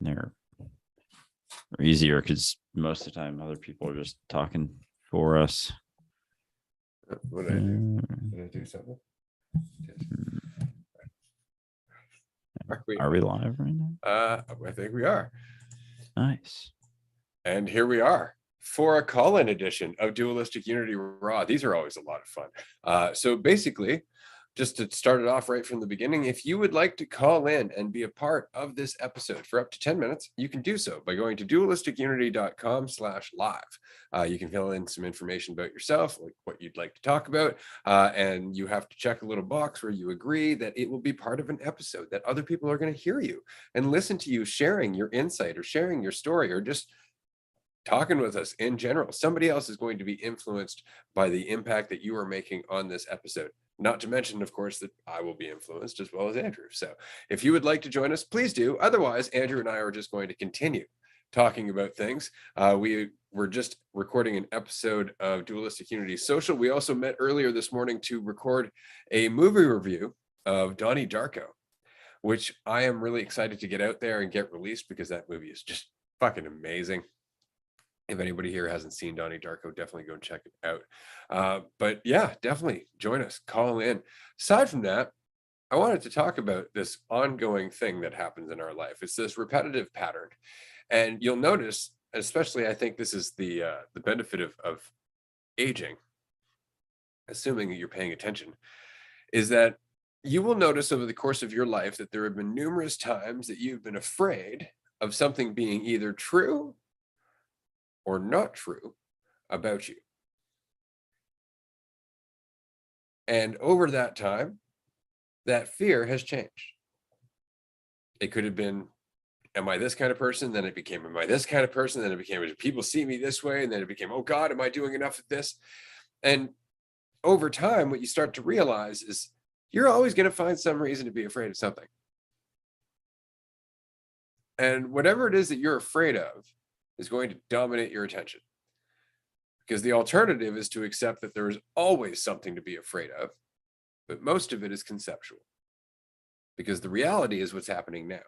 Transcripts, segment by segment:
They're easier because most of the time other people are just talking for us. What did I do? Did I do something? Are we live right now? I think we are. Nice. And here we are for a call-in edition of Dualistic Unity Raw. These are always a lot of fun. So basically, just to start it off right from the beginning, if you would like to call in and be a part of this episode for up to 10 minutes, you can do so by going to dualisticunity.com/live. You can fill in some information about yourself, like what you'd like to talk about, and you have to check a little box where you agree that it will be part of an episode, that other people are going to hear you and listen to you sharing your insight or sharing your story or just talking with us in general. Somebody else is going to be influenced by the impact that you are making on this episode. Not to mention, of course, that I will be influenced as well as Andrew. So if you would like to join us, please do. Otherwise, Andrew and I are just going to continue talking about things. We were just recording an episode of Dualistic Unity Social. We also met earlier this morning to record a movie review of Donnie Darko, which I am really excited to get out there and get released because that movie is just fucking amazing. If anybody here hasn't seen Donnie Darko, definitely go and check it out. But yeah, definitely join us, call in. Aside from that, I wanted to talk about this ongoing thing that happens in our life. It's this repetitive pattern. And you'll notice, especially I think this is the benefit of aging, assuming that you're paying attention, is that you will notice over the course of your life that there have been numerous times that you've been afraid of something being either true or not true about you. And over that time, that fear has changed. It could have been, am I this kind of person? Then it became, am I this kind of person? Then it became, people see me this way. And then it became, oh God, am I doing enough of this? And over time, what you start to realize is you're always going to find some reason to be afraid of something. And whatever it is that you're afraid of is going to dominate your attention. Because the alternative is to accept that there is always something to be afraid of, but most of it is conceptual. Because the reality is what's happening now.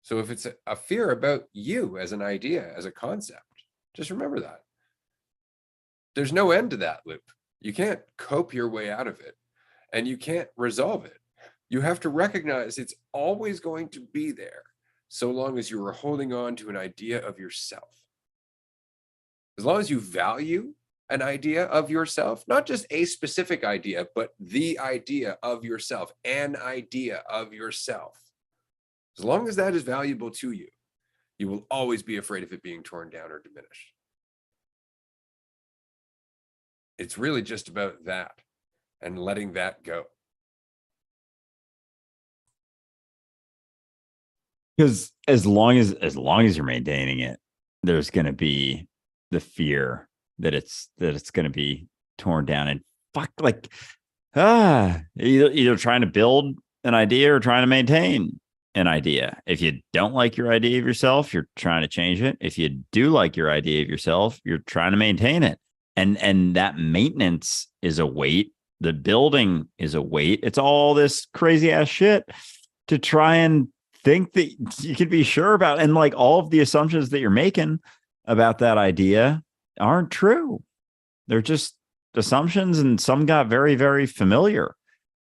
So if it's a fear about you as an idea, as a concept, just remember that. There's no end to that loop. You can't cope your way out of it, and you can't resolve it. You have to recognize it's always going to be there, so long as you are holding on to an idea of yourself. As long as you value an idea of yourself, not just a specific idea, but the idea of yourself, an idea of yourself. As long as that is valuable to you, you will always be afraid of it being torn down or diminished. It's really just about that and letting that go. Because as long as you're maintaining it, there's going to be the fear that it's going to be torn down. And either trying to build an idea or trying to maintain an idea. If you don't like your idea of yourself, you're trying to change it. If you do like your idea of yourself, you're trying to maintain it. And that maintenance is a weight. The building is a weight. It's all this crazy ass shit to try and think that you can be sure about. And like all of the assumptions that you're making about that idea aren't true. They're just assumptions, and some got very, very familiar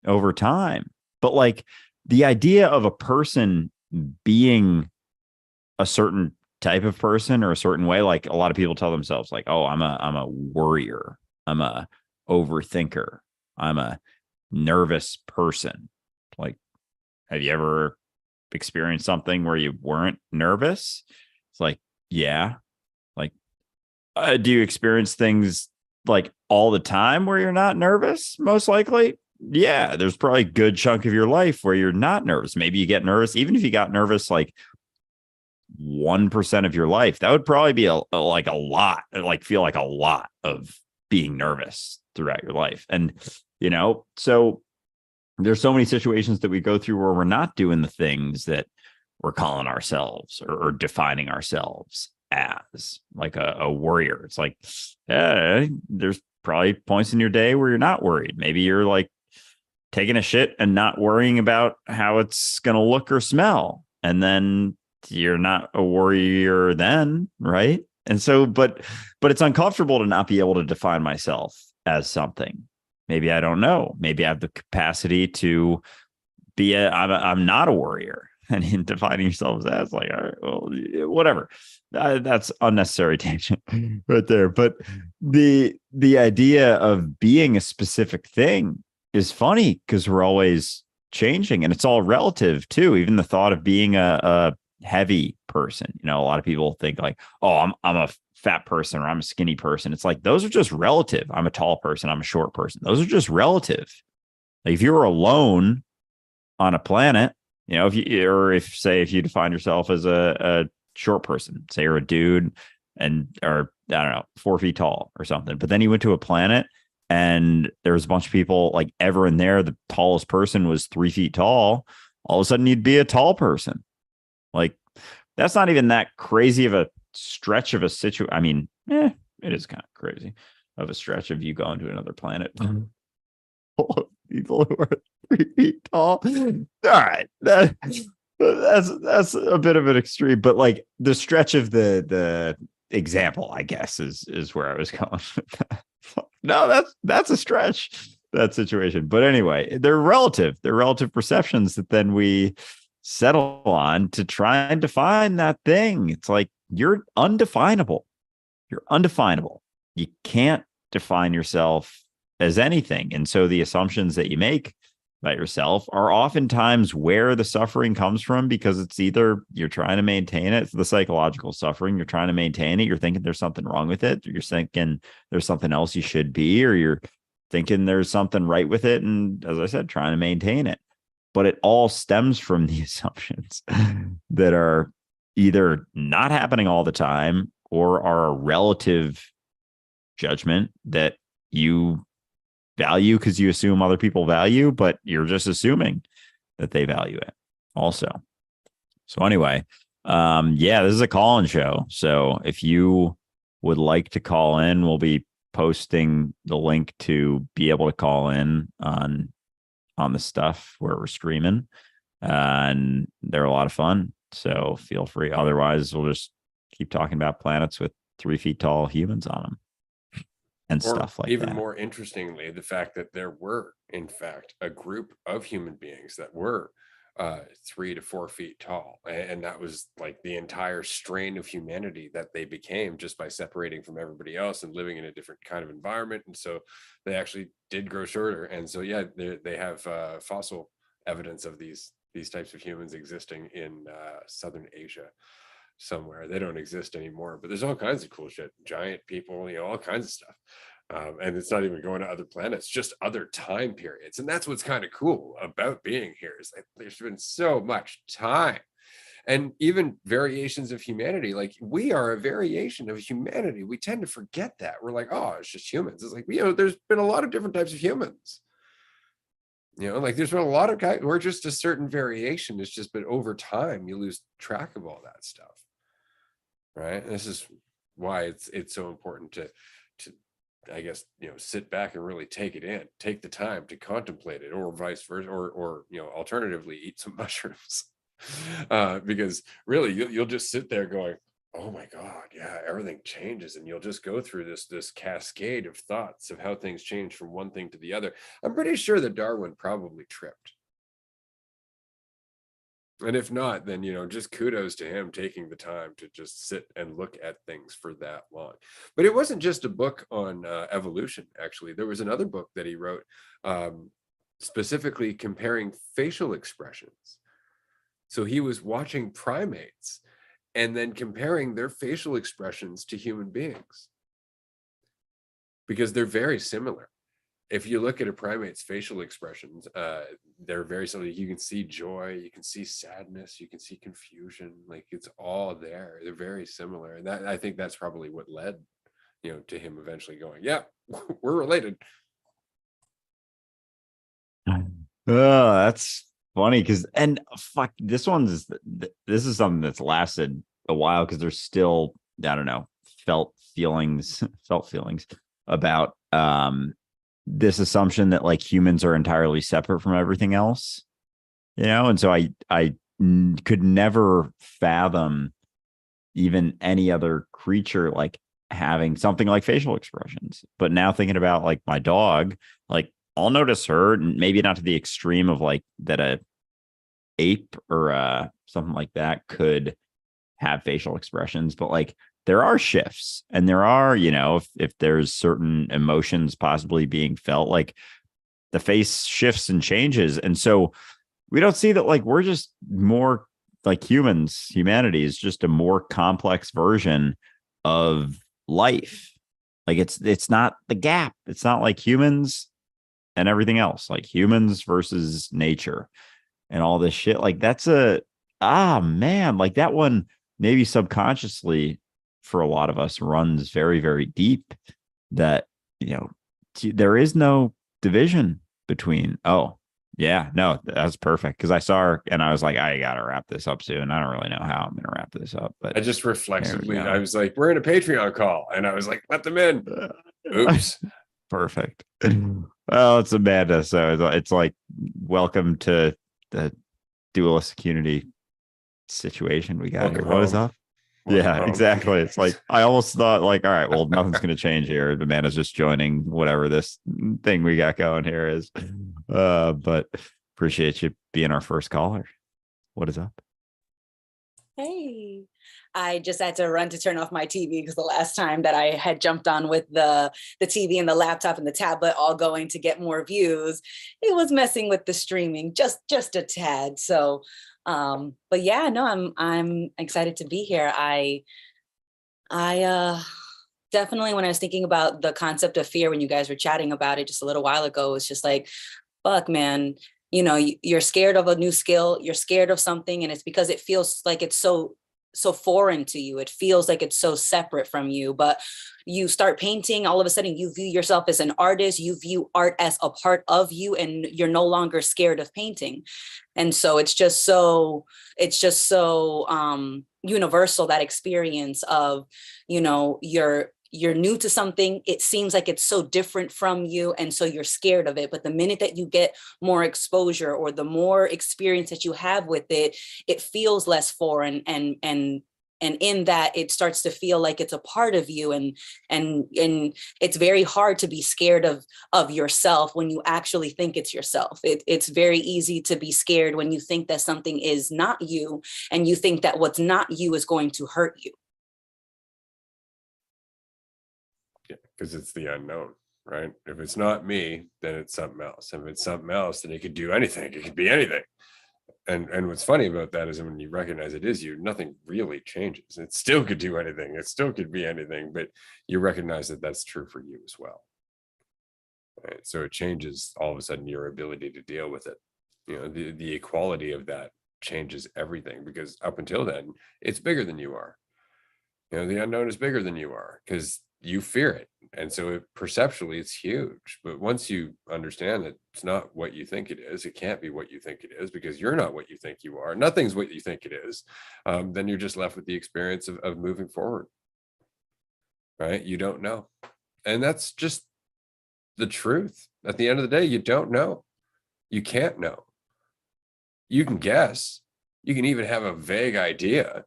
over time. But like the idea of a person being a certain type of person or a certain way, like a lot of people tell themselves like, oh, I'm a worrier. I'm a overthinker. I'm a nervous person. Like, have you ever experienced something where you weren't nervous? It's like, yeah. Like, do you experience things like all the time where you're not nervous? Most likely. Yeah. There's probably a good chunk of your life where you're not nervous. Maybe you get nervous. Even if you got nervous, like 1% of your life, that would probably be like a lot, like feel like a lot of being nervous throughout your life. And, you know, so there's so many situations that we go through where we're not doing the things that we're calling ourselves or defining ourselves as, like a warrior. It's like, there's probably points in your day where you're not worried. Maybe you're like taking a shit and not worrying about how it's going to look or smell. and then you're not a warrior then, right? And so, but it's uncomfortable to not be able to define myself as something. Maybe I don't know. Maybe I have the capacity to be I'm not a warrior. And in defining yourself as like, all right, well, whatever. That's unnecessary tangent right there. But the idea of being a specific thing is funny because we're always changing, and it's all relative too. Even the thought of being a heavy person, you know, a lot of people think like, oh, I'm a fat person or I'm a skinny person. It's like those are just relative. I'm a tall person, I'm a short person. Those are just relative. Like if you were alone on a planet, you know, if you, or if you define yourself as a short person, say you're a dude and, or I don't know, 4 feet tall or something, but then you went to a planet and there was a bunch of people like everyone there, the tallest person was 3 feet tall. All of a sudden you'd be a tall person. Like that's not even that crazy of a stretch of a situation. I mean, it is kind of crazy of a stretch of you going to another planet. People who are 3 feet tall. All right. That's a bit of an extreme, but like the stretch of the example, I guess, is where I was going. No, that's a stretch, that situation. But anyway, they're relative perceptions that then we settle on to try and define that thing. It's like you're undefinable. You can't define yourself as anything. And so the assumptions that you make about yourself are oftentimes where the suffering comes from, because it's either you're trying to maintain it, it's the psychological suffering, you're trying to maintain it, you're thinking there's something wrong with it, you're thinking there's something else you should be, or you're thinking there's something right with it, and as I said, trying to maintain it. But it all stems from the assumptions that are either not happening all the time or are a relative judgment that you value because you assume other people value, but you're just assuming that they value it also. So anyway, yeah, this is a call-in show. So if you would like to call in, we'll be posting the link to be able to call in on the stuff where we're streaming, and they're a lot of fun. So feel free. Otherwise, we'll just keep talking about planets with 3 feet tall humans on them and Or stuff like even that. more interestingly, the fact that there were, in fact, a group of human beings that were 3 to 4 feet tall. And that was like the entire strain of humanity that they became just by separating from everybody else and living in a different kind of environment. And so they actually did grow shorter. And so, yeah, they have fossil evidence of these types of humans existing in Southern Asia somewhere. They don't exist anymore, but there's all kinds of cool shit, giant people, you know, all kinds of stuff. And it's not even going to other planets, just other time periods. And that's what's kind of cool about being here, is like there's been so much time, and even variations of humanity. Like we are a variation of humanity. We tend to forget that. We're like, oh, it's just humans. It's like, you know, there's been a lot of different types of humans. You know, like there's been a lot of guys. We're just a certain variation. It's just, but over time, you lose track of all that stuff. Right. And this is why it's so important to I guess, you know, sit back and really take it in, take the time to contemplate it, or vice versa, or you know, alternatively eat some mushrooms. Because really you'll just sit there going, oh my God, yeah, everything changes, and you'll just go through this cascade of thoughts of how things change from one thing to the other. I'm pretty sure that Darwin probably tripped. And if not, then, you know, just kudos to him taking the time to just sit and look at things for that long. But it wasn't just a book on evolution, actually. There was another book that he wrote specifically comparing facial expressions. So he was watching primates and then comparing their facial expressions to human beings, because they're very similar. If you look at a primate's facial expressions, they're very similar. You can see joy, you can see sadness, you can see confusion. Like it's all there. They're very similar, and that, I think that's probably what led, you know, to him eventually going, "Yeah, we're related." Oh, that's funny because, and fuck, this is something that's lasted a while because there's still, I don't know, felt feelings about this assumption that like humans are entirely separate from everything else, you know. And so I could never fathom even any other creature like having something like facial expressions. But now thinking about like my dog, like I'll notice her, maybe not to the extreme of like that a ape or something like that could have facial expressions, but like there are shifts and there are, if there's certain emotions possibly being felt, like the face shifts and changes. And so we don't see that like we're just more like humanity is just a more complex version of life. Like it's not the gap. It's not like humans and everything else, like humans versus nature and all this shit. Like that's man, like that one maybe subconsciously for a lot of us runs very, very deep, that, there is no division between, oh, yeah, no, that's perfect. Because I saw her and I was like, I got to wrap this up soon. I don't really know how I'm going to wrap this up, but I just reflexively, I was like, we're in a Patreon call. And I was like, let them in. Oops. Perfect. Well, it's Amanda. So it's like, welcome to the Dualistic Unity situation we got Welcome here. What is home. up? Welcome Yeah, home. Exactly. It's like I almost thought like, all right, well, nothing's going to change here. The man is just joining whatever this thing we got going here is. But appreciate you being our first caller. What is up? Hey, I just had to run to turn off my TV because the last time that I had jumped on with the TV and the laptop and the tablet all going to get more views, it was messing with the streaming just a tad. So, but yeah, no, I'm excited to be here. I definitely, when I was thinking about the concept of fear, when you guys were chatting about it just a little while ago, it's just like, fuck, man, you're scared of a new skill, you're scared of something, and it's because it feels like it's so foreign to you. It feels like it's so separate from you. But you start painting, all of a sudden you view yourself as an artist, you view art as a part of you, and you're no longer scared of painting. And so it's just so universal, that experience of, you're new to something, it seems like it's so different from you, and so you're scared of it. But the minute that you get more exposure, or the more experience that you have with it, it feels less foreign, and in that it starts to feel like it's a part of you. And it's very hard to be scared of yourself when you actually think it's yourself. It's very easy to be scared when you think that something is not you, and you think that what's not you is going to hurt you. Yeah, because it's the unknown, right? If it's not me, then it's something else. If it's something else, then it could do anything. It could be anything. And what's funny about that is when you recognize it is you, nothing really changes. It still could do anything. It still could be anything, but you recognize that that's true for you as well. Right? So it changes all of a sudden your ability to deal with it. The equality of that changes everything, because up until then, it's bigger than you are. The unknown is bigger than you are because you fear it. And so perceptually, it's huge. But once you understand that it's not what you think it is, it can't be what you think it is, because you're not what you think you are. Nothing's what you think it is. Then you're just left with the experience of moving forward. Right? You don't know. And that's just the truth. At the end of the day, you don't know. You can't know. You can guess. You can even have a vague idea.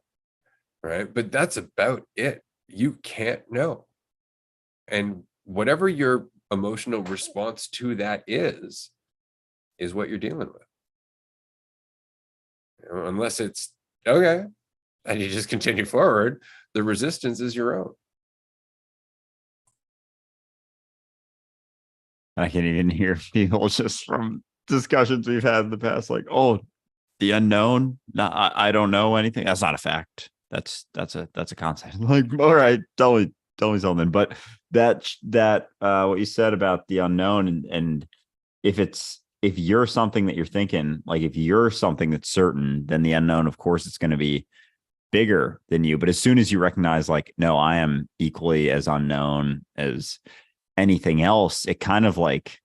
Right? But that's about it. You can't know. And whatever your emotional response to that is what you're dealing with. Unless it's okay, and you just continue forward, the resistance is your own. I can even hear people just from discussions we've had in the past, like, oh, the unknown. No, I don't know anything. That's not a fact. That's a concept. Like, all right, tell me something. But that what you said about the unknown, and if you're something that you're thinking, like if you're something that's certain, then the unknown, of course, it's going to be bigger than you. But as soon as you recognize, like, no, I am equally as unknown as anything else, it kind of like,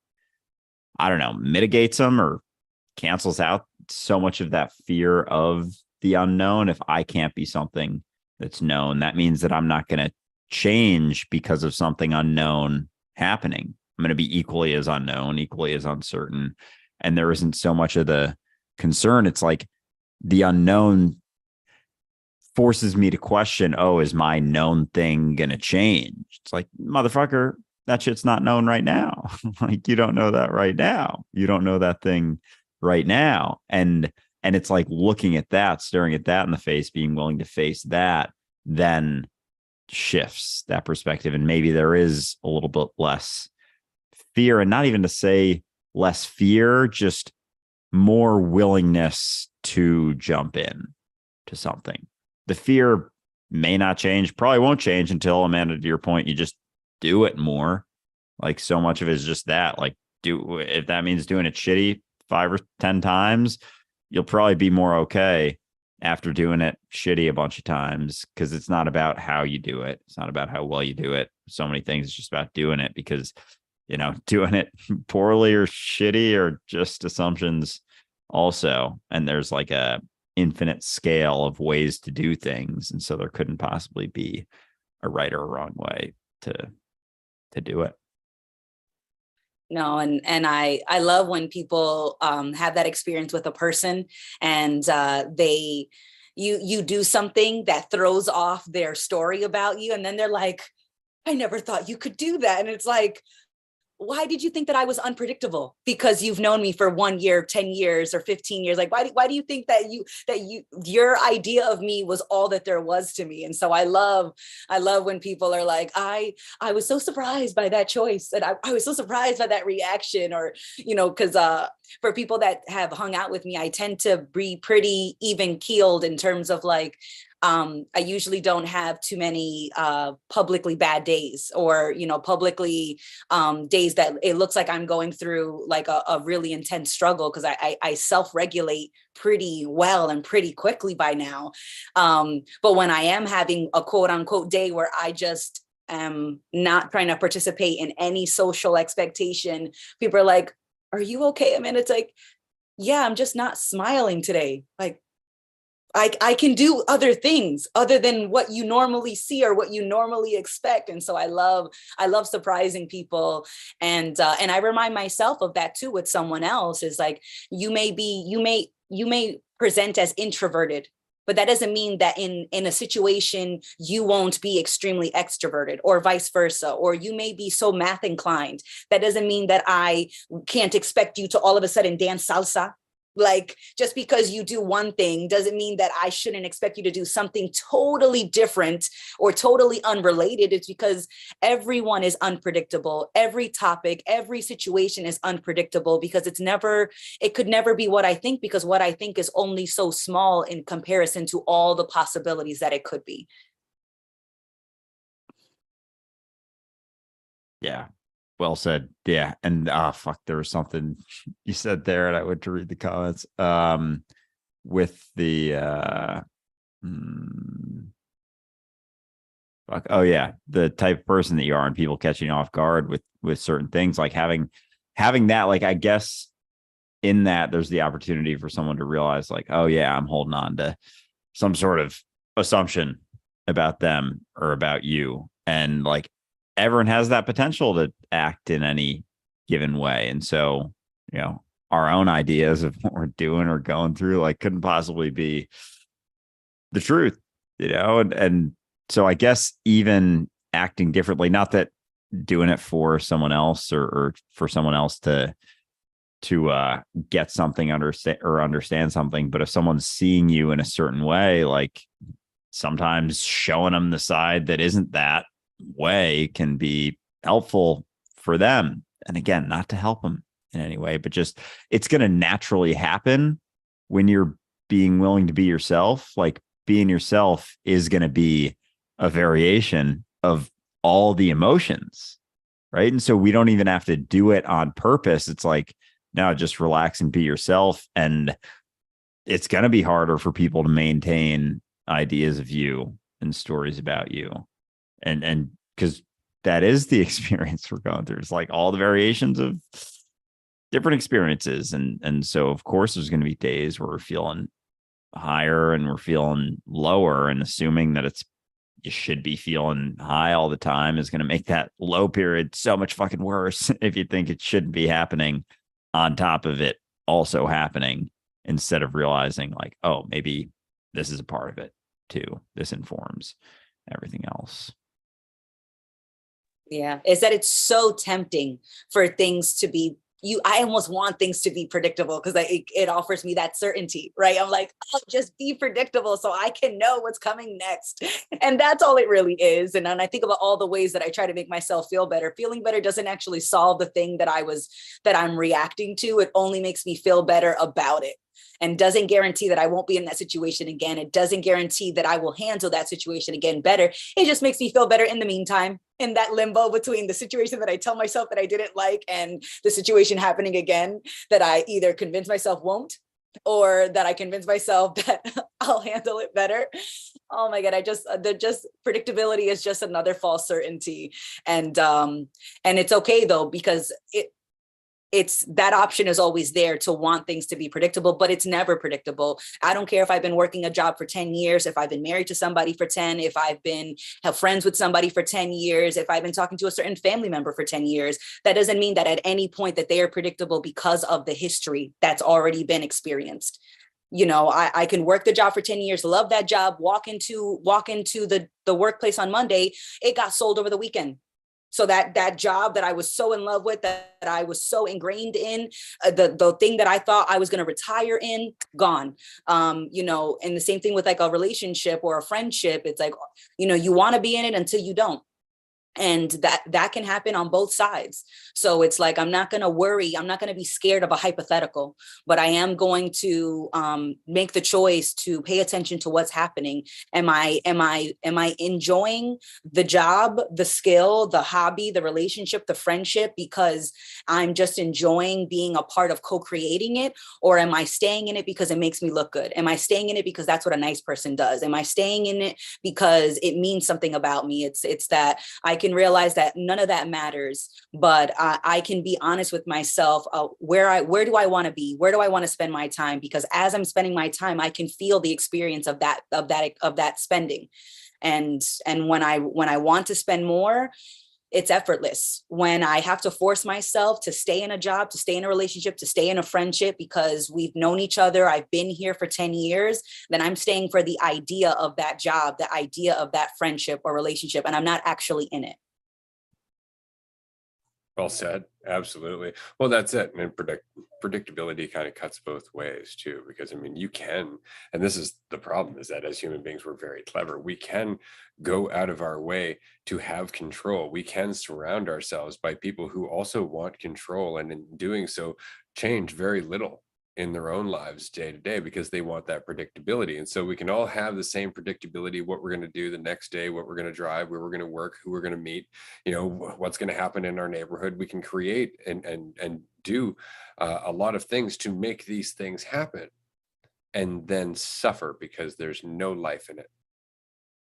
I don't know, mitigates them or cancels out so much of that fear of the unknown. If I can't be something that's known, that means that I'm not going to change because of something unknown happening. I'm going to be equally as unknown, equally as uncertain. And there isn't so much of the concern. It's like the unknown forces me to question, oh, is my known thing going to change? It's like, motherfucker, that shit's not known right now. Like, you don't know that right now. You don't know that thing right now. And it's like looking at that, staring at that in the face, being willing to face that, then shifts that perspective. And maybe there is a little bit less fear, and not even to say less fear, just more willingness to jump in to something. The fear may not change, probably won't change until, Amanda, to your point, you just do it more. Like, so much of it is just that, like, if that means doing it shitty 5 or 10 times, you'll probably be more okay after doing it shitty a bunch of times, because it's not about how you do it. It's not about how well you do it. So many things, it's just about doing it, because, doing it poorly or shitty are just assumptions also. And there's like a infinite scale of ways to do things. And so there couldn't possibly be a right or a wrong way to do it. No, and I love when people have that experience with a person, and you do something that throws off their story about you, and then they're like, I never thought you could do that. And it's like, why did you think that I was unpredictable? Because you've known me for 1 year, 10 years, or 15 years. Like, why do you think that your idea of me was all that there was to me? And so I love when people are like, I was so surprised by that choice. And I was so surprised by that reaction, or, because for people that have hung out with me, I tend to be pretty even keeled in terms of like, I usually don't have too many publicly bad days, or, publicly days that it looks like I'm going through like a really intense struggle, because I self-regulate pretty well and pretty quickly by now. But when I am having a quote unquote day where I just am not trying to participate in any social expectation, people are like, are you okay? I mean, it's like, yeah, I'm just not smiling today. Like, I can do other things other than what you normally see or what you normally expect. And so I love surprising people. And I remind myself of that too with someone else, is like, you may present as introverted, but that doesn't mean that in a situation you won't be extremely extroverted, or vice versa. Or you may be so math inclined. That doesn't mean that I can't expect you to all of a sudden dance salsa. Like, just because you do one thing doesn't mean that I shouldn't expect you to do something totally different or totally unrelated. It's because everyone is unpredictable. Every topic, every situation is unpredictable, because it could never be what I think, because what I think is only so small in comparison to all the possibilities that it could be. Yeah. Well said. Yeah. And fuck, there was something you said there, and I went to read the comments. With the fuck. Oh yeah, the type of person that you are, and people catching you off guard with certain things, like having that, like, I guess in that there's the opportunity for someone to realize, like, oh yeah, I'm holding on to some sort of assumption about them or about you. And like, everyone has that potential to act in any given way. And so, our own ideas of what we're doing or going through, like, couldn't possibly be the truth, and so I guess even acting differently, not that doing it for someone else or for someone else to get something, understand something, but if someone's seeing you in a certain way, like, sometimes showing them the side that isn't that way can be helpful for them. And again, not to help them in any way, but just, it's going to naturally happen when you're being willing to be yourself. Like, being yourself is going to be a variation of all the emotions, right? And so we don't even have to do it on purpose. It's like, no, just relax and be yourself. And it's going to be harder for people to maintain ideas of you and stories about you. And because that is the experience we're going through. It's like all the variations of different experiences. And so, of course, there's going to be days where we're feeling higher and we're feeling lower, and assuming that you should be feeling high all the time is going to make that low period so much fucking worse if you think it shouldn't be happening on top of it also happening. instead of realizing like, oh, maybe this is a part of it too. This informs everything else. Yeah, is that it's so tempting for things to be I almost want things to be predictable because it offers me that certainty, right? I'm like, oh, just be predictable so I can know what's coming next. And that's all it really is. And I think about all the ways that I try to make myself feel better. Feeling better doesn't actually solve the thing that I'm reacting to. It only makes me feel better about it, and doesn't guarantee that I won't be in that situation again. It doesn't guarantee that I will handle that situation again better. It just makes me feel better in the meantime, in that limbo between the situation that I tell myself that I didn't like and the situation happening again, that I either convince myself won't, or that I convince myself that I'll handle it better. Oh my God, predictability is just another false certainty. And it's okay though, because it's that option is always there to want things to be predictable, but it's never predictable. I don't care if I've been working a job for 10 years, if I've been married to somebody for 10, if have friends with somebody for 10 years, if I've been talking to a certain family member for 10 years, that doesn't mean that at any point that they are predictable because of the history that's already been experienced. I can work the job for 10 years, love that job, walk into the workplace on Monday, it got sold over the weekend. So that job that I was so in love with, that I was so ingrained in, the thing that I thought I was going to retire in, gone. And the same thing with like a relationship or a friendship. It's like, you want to be in it until you don't. And that can happen on both sides. So it's like, I'm not going to worry. I'm not going to be scared of a hypothetical, but I am going to make the choice to pay attention to what's happening. Am I enjoying the job, the skill, the hobby, the relationship, the friendship, because I'm just enjoying being a part of co-creating it? Or am I staying in it because it makes me look good? Am I staying in it because that's what a nice person does? Am I staying in it because it means something about me? It's that I can realize that none of that matters, but I can be honest with myself. Where do I want to be? Where do I want to spend my time? Because as I'm spending my time, I can feel the experience of that spending. And when I want to spend more, it's effortless. When I have to force myself to stay in a job, to stay in a relationship, to stay in a friendship because we've known each other, I've been here for 10 years, then I'm staying for the idea of that job, the idea of that friendship or relationship, and I'm not actually in it. Well said. Absolutely. Well, that's it. And predictability kind of cuts both ways too, because I mean, you can, and this is the problem, is that as human beings, we're very clever. We can go out of our way to have control. We can surround ourselves by people who also want control, and in doing so, change very little in their own lives day to day because they want that predictability. And so we can all have the same predictability, what we're going to do the next day, what we're going to drive, where we're going to work, who we're going to meet, what's going to happen in our neighborhood. We can create and do a lot of things to make these things happen, and then suffer because there's no life in it.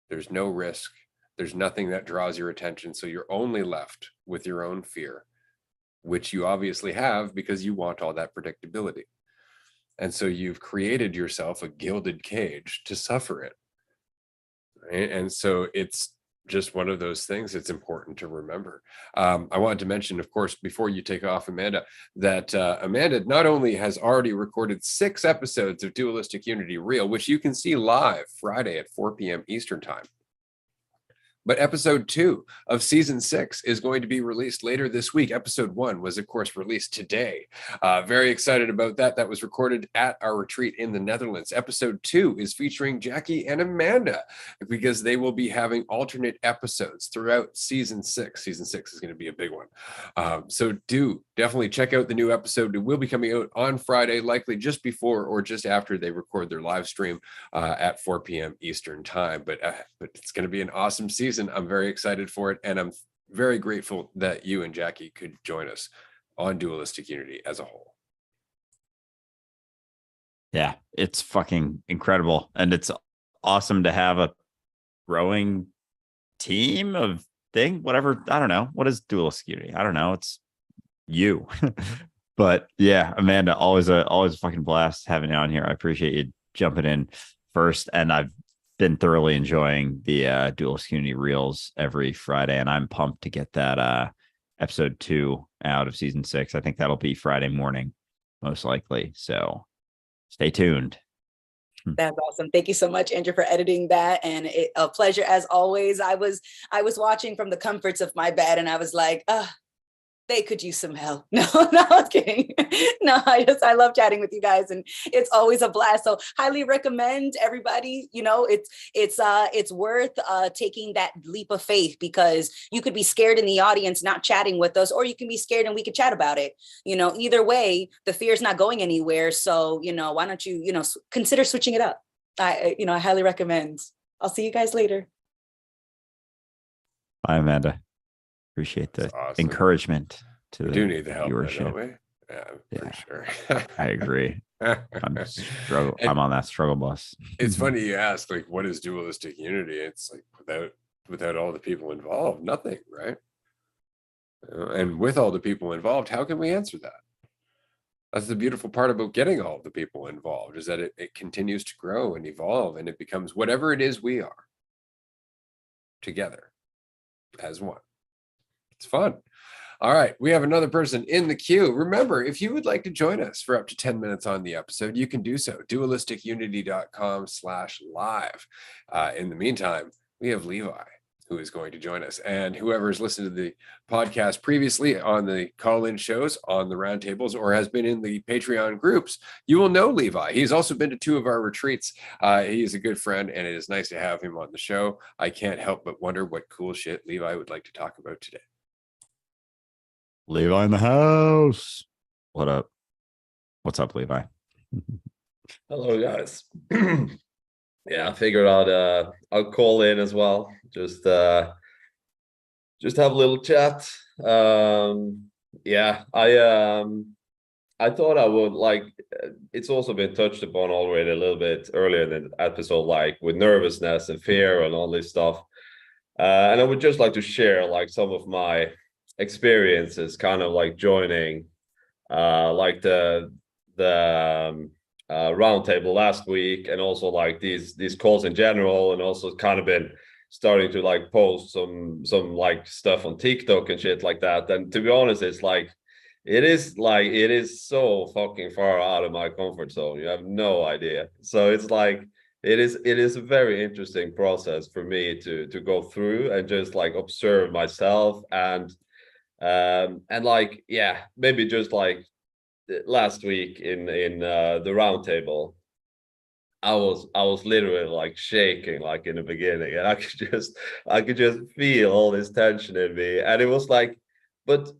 There's no risk. There's nothing that draws your attention. So you're only left with your own fear, which you obviously have because you want all that predictability. And so you've created yourself a gilded cage to suffer it. Right? And so it's just one of those things it's important to remember. I wanted to mention, of course, before you take off, Amanda, that Amanda not only has already recorded 6 episodes of Dualistic Unity Reel, which you can see live Friday at 4 p.m. Eastern Time, but episode 2 of season 6 is going to be released later this week. Episode 1 was, of course, released today. Very excited about that. That was recorded at our retreat in the Netherlands. Episode 2 is featuring Jackie and Amanda because they will be having alternate episodes throughout season 6. Season 6 is going to be a big one. So do definitely check out the new episode. It will be coming out on Friday, likely just before or just after they record their live stream at 4 p.m. Eastern Time. But it's going to be an awesome season. I'm very excited for it, and I'm very grateful that you and Jackie could join us on Dualistic Unity as a whole. Yeah, it's fucking incredible, and it's awesome to have a growing team of whatever. I don't know, what is Dualistic Unity? I don't know. It's you. But yeah, Amanda, always a fucking blast having you on here. I appreciate you jumping in first, and I've been thoroughly enjoying the Dualistic Unity Reels every Friday, and I'm pumped to get that episode 2 out of season 6. I think that'll be Friday morning, most likely. So Stay tuned. That's awesome. Thank you so much, Andrew, for editing that. And a pleasure as always. I was watching from the comforts of my bed and I was like, they could use some help. No, no, I was kidding. No, I love chatting with you guys and it's always a blast. So highly recommend everybody, it's worth taking that leap of faith, because you could be scared in the audience not chatting with us, or you can be scared and we could chat about it. Either way, the fear is not going anywhere. So, why don't you, consider switching it up? I highly recommend. I'll see you guys later. Bye, Amanda. Appreciate the awesome. encouragement to we the do need the help, viewership. Don't we? Yeah, for sure. I agree. I'm on that struggle bus. It's funny you ask, like, what is dualistic unity? It's like without all the people involved, nothing, right? And with all the people involved, how can we answer that? That's the beautiful part about getting all the people involved, is that it continues to grow and evolve, and it becomes whatever it is we are together as one. It's fun. All right, we have another person in the queue. Remember, if you would like to join us for up to 10 minutes on the episode, you can do so. dualisticunity.com/live. In the meantime, we have Levi, who is going to join us. And whoever has listened to the podcast previously on the call-in shows, on the roundtables, or has been in the Patreon groups, you will know Levi. He's also been to 2 of our retreats. He is a good friend, and it is nice to have him on the show. I can't help but wonder what cool shit Levi would like to talk about today. Levi in the house. What up? What's up, Levi? Hello, guys. Yeah, I figured I'll call in as well. Just have a little chat. Yeah, I thought I would, like, it's also been touched upon already a little bit earlier in the episode, like with nervousness and fear and all this stuff. And I would just like to share like some of my experiences kind of like joining like the roundtable last week, and also like these calls in general, and also kind of been starting to like post some like stuff on TikTok and shit like that. And to be honest, it's like it is so fucking far out of my comfort zone. You have no idea. So it's like it is a very interesting process for me to go through and just like observe myself, and like, yeah, maybe just like last week in the roundtable, I was literally like shaking like in the beginning, and I could just feel all this tension in me, and it was like, but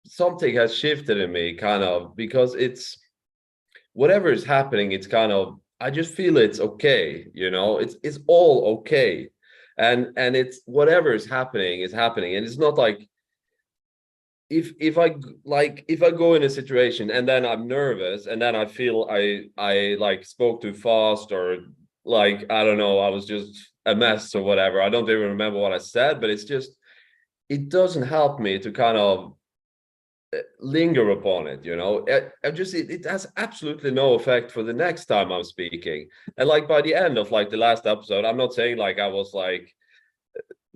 something has shifted in me kind of, because it's whatever is happening, it's kind of, I just feel it's okay, it's all okay, and it's whatever is happening, and it's not like if I go in a situation and then I'm nervous and then I feel I like spoke too fast, or like, I don't know, I was just a mess or whatever. I don't even remember what I said, but it's just, it doesn't help me to kind of linger upon it, it has absolutely no effect for the next time I'm speaking. And like by the end of like the last episode, I'm not saying like I was like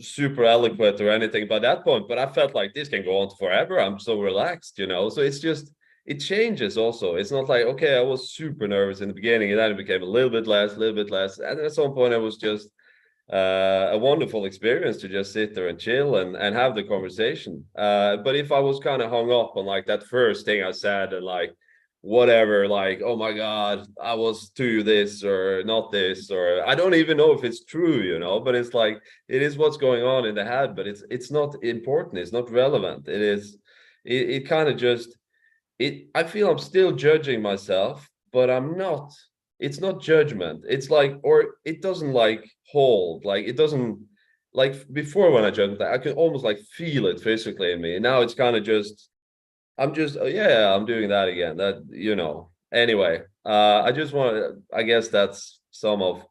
super eloquent or anything by that point, but I felt like this can go on forever. I'm so relaxed, so it's just, it changes also. It's not like, okay, I was super nervous in the beginning and then it became a little bit less, and at some point it was just a wonderful experience to just sit there and chill and have the conversation. But if I was kind of hung up on like that first thing I said, and like whatever, like, oh my god, I was to this or not this, or I don't even know if it's true, but it's like, it is what's going on in the head, but it's not important, it's not relevant. It kind of just, I feel I'm still judging myself, but I'm not. It's not judgment. It's like, or it doesn't like hold, like it doesn't, like before when I judged, I could almost like feel it physically in me. And now it's kind of just, I'm just, yeah, I'm doing that again. Anyway, I just want to, I guess that's some of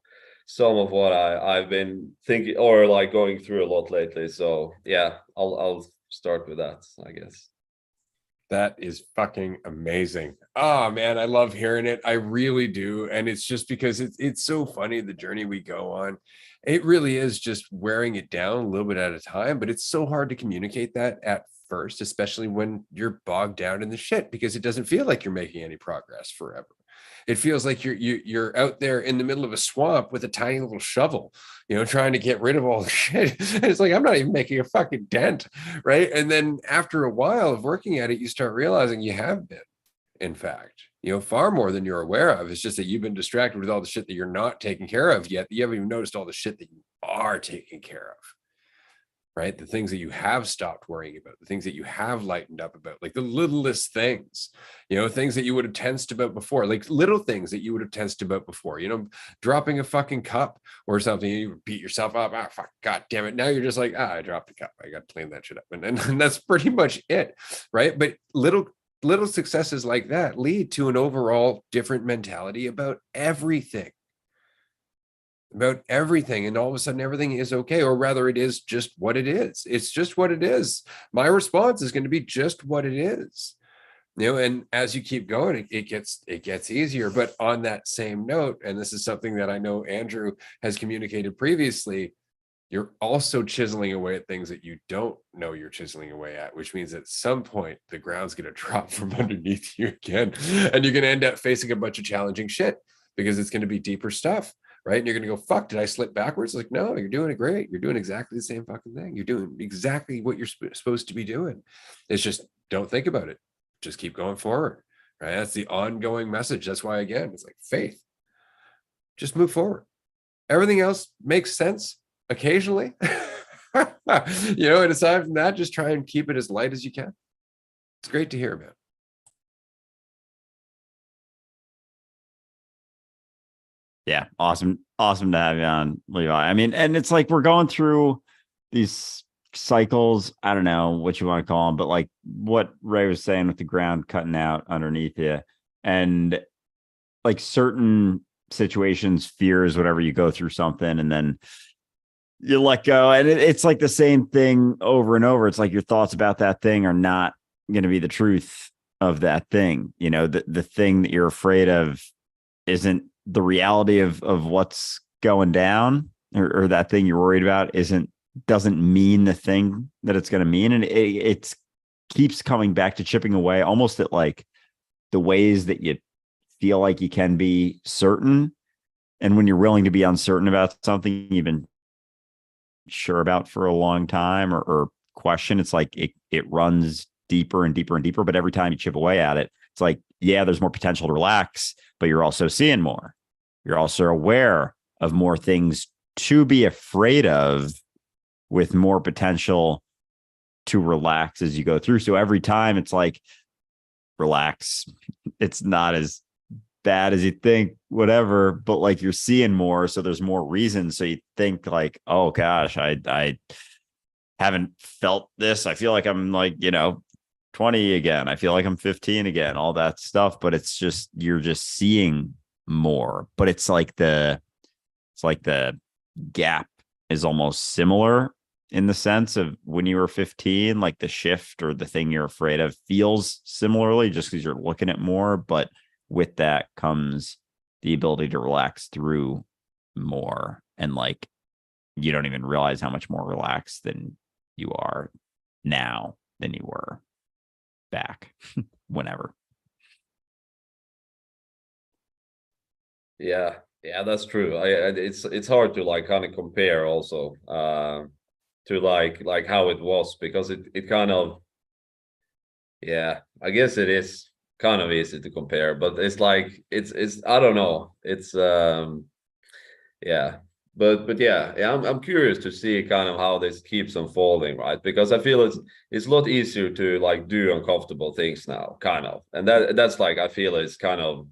what I've been thinking or like going through a lot lately. So yeah, I'll start with that, I guess. That is fucking amazing. Oh man, I love hearing it. I really do. And it's just because it's so funny, the journey we go on. It really is just wearing it down a little bit at a time, but it's so hard to communicate that at first, especially when you're bogged down in the shit, because it doesn't feel like you're making any progress forever. It feels like you're out there in the middle of a swamp with a tiny little shovel, trying to get rid of all the shit. And it's like, I'm not even making a fucking dent, right? And then after a while of working at it, you start realizing you have been, in fact, far more than you're aware of. It's just that you've been distracted with all the shit that you're not taking care of yet. You haven't even noticed all the shit that you are taking care of, right? The things that you have stopped worrying about, the things that you have lightened up about, like the littlest things, things that you would have tensed about before, like little things that you would have tensed about before, dropping a fucking cup or something, you beat yourself up. Ah, fuck, God damn it. Now you're just like, I dropped the cup. I got to clean that shit up. And that's pretty much it, right? But little successes like that lead to an overall different mentality about everything. And all of a sudden everything is okay, or rather it is just what it is. It's just what it is. My response is going to be just what it is, and as you keep going, it gets easier. But on that same note, and this is something that I know Andrew has communicated previously, you're also chiseling away at things that you don't know you're chiseling away at, which means at some point the ground's going to drop from underneath you again, and you're going to end up facing a bunch of challenging shit because it's going to be deeper stuff. Right. And you're going to go, fuck, did I slip backwards? Like, no, you're doing it great. You're doing exactly the same fucking thing. You're doing exactly what you're supposed to be doing. It's just, don't think about it. Just keep going forward. Right. That's the ongoing message. That's why, again, it's like faith. Just move forward. Everything else makes sense occasionally. And aside from that, just try and keep it as light as you can. It's great to hear about. Yeah, awesome to have you on, Levi. I mean, and it's like we're going through these cycles. I don't know what you want to call them, but like what Ray was saying with the ground cutting out underneath you, and like certain situations, fears, whatever, you go through something and then you let go, and it's like the same thing over and over. It's like your thoughts about that thing are not going to be the truth of that thing. The thing that you're afraid of isn't the reality of what's going down, or that thing you're worried about doesn't mean the thing that it's going to mean. And it keeps coming back to chipping away almost at like the ways that you feel like you can be certain. And when you're willing to be uncertain about something you've been sure about for a long time, or question, it's like it runs deeper and deeper and deeper. But every time you chip away at it, it's like, yeah, there's more potential to relax, but you're also seeing more. You're also aware of more things to be afraid of, with more potential to relax as you go through. So every time it's like, relax. It's not as bad as you think, whatever, but like you're seeing more. So there's more reasons. So you think like, oh gosh, I haven't felt this. I feel like I'm like, 20 again. I feel like I'm 15 again, all that stuff. But it's just, you're just seeing more. But it's like the gap is almost similar in the sense of when you were 15, like the shift or the thing you're afraid of feels similarly just because you're looking at more. But with that comes the ability to relax through more. And like, you don't even realize how much more relaxed than you are now than you were back whenever. Yeah, that's true. It's hard to like kind of compare also to like how it was, because it kind of, yeah, I guess it is kind of easy to compare, but it's like it's I don't know. It's yeah. But yeah, I'm curious to see kind of how this keeps unfolding, right? Because I feel it's a lot easier to like do uncomfortable things now, kind of. And that's like, I feel it's kind of,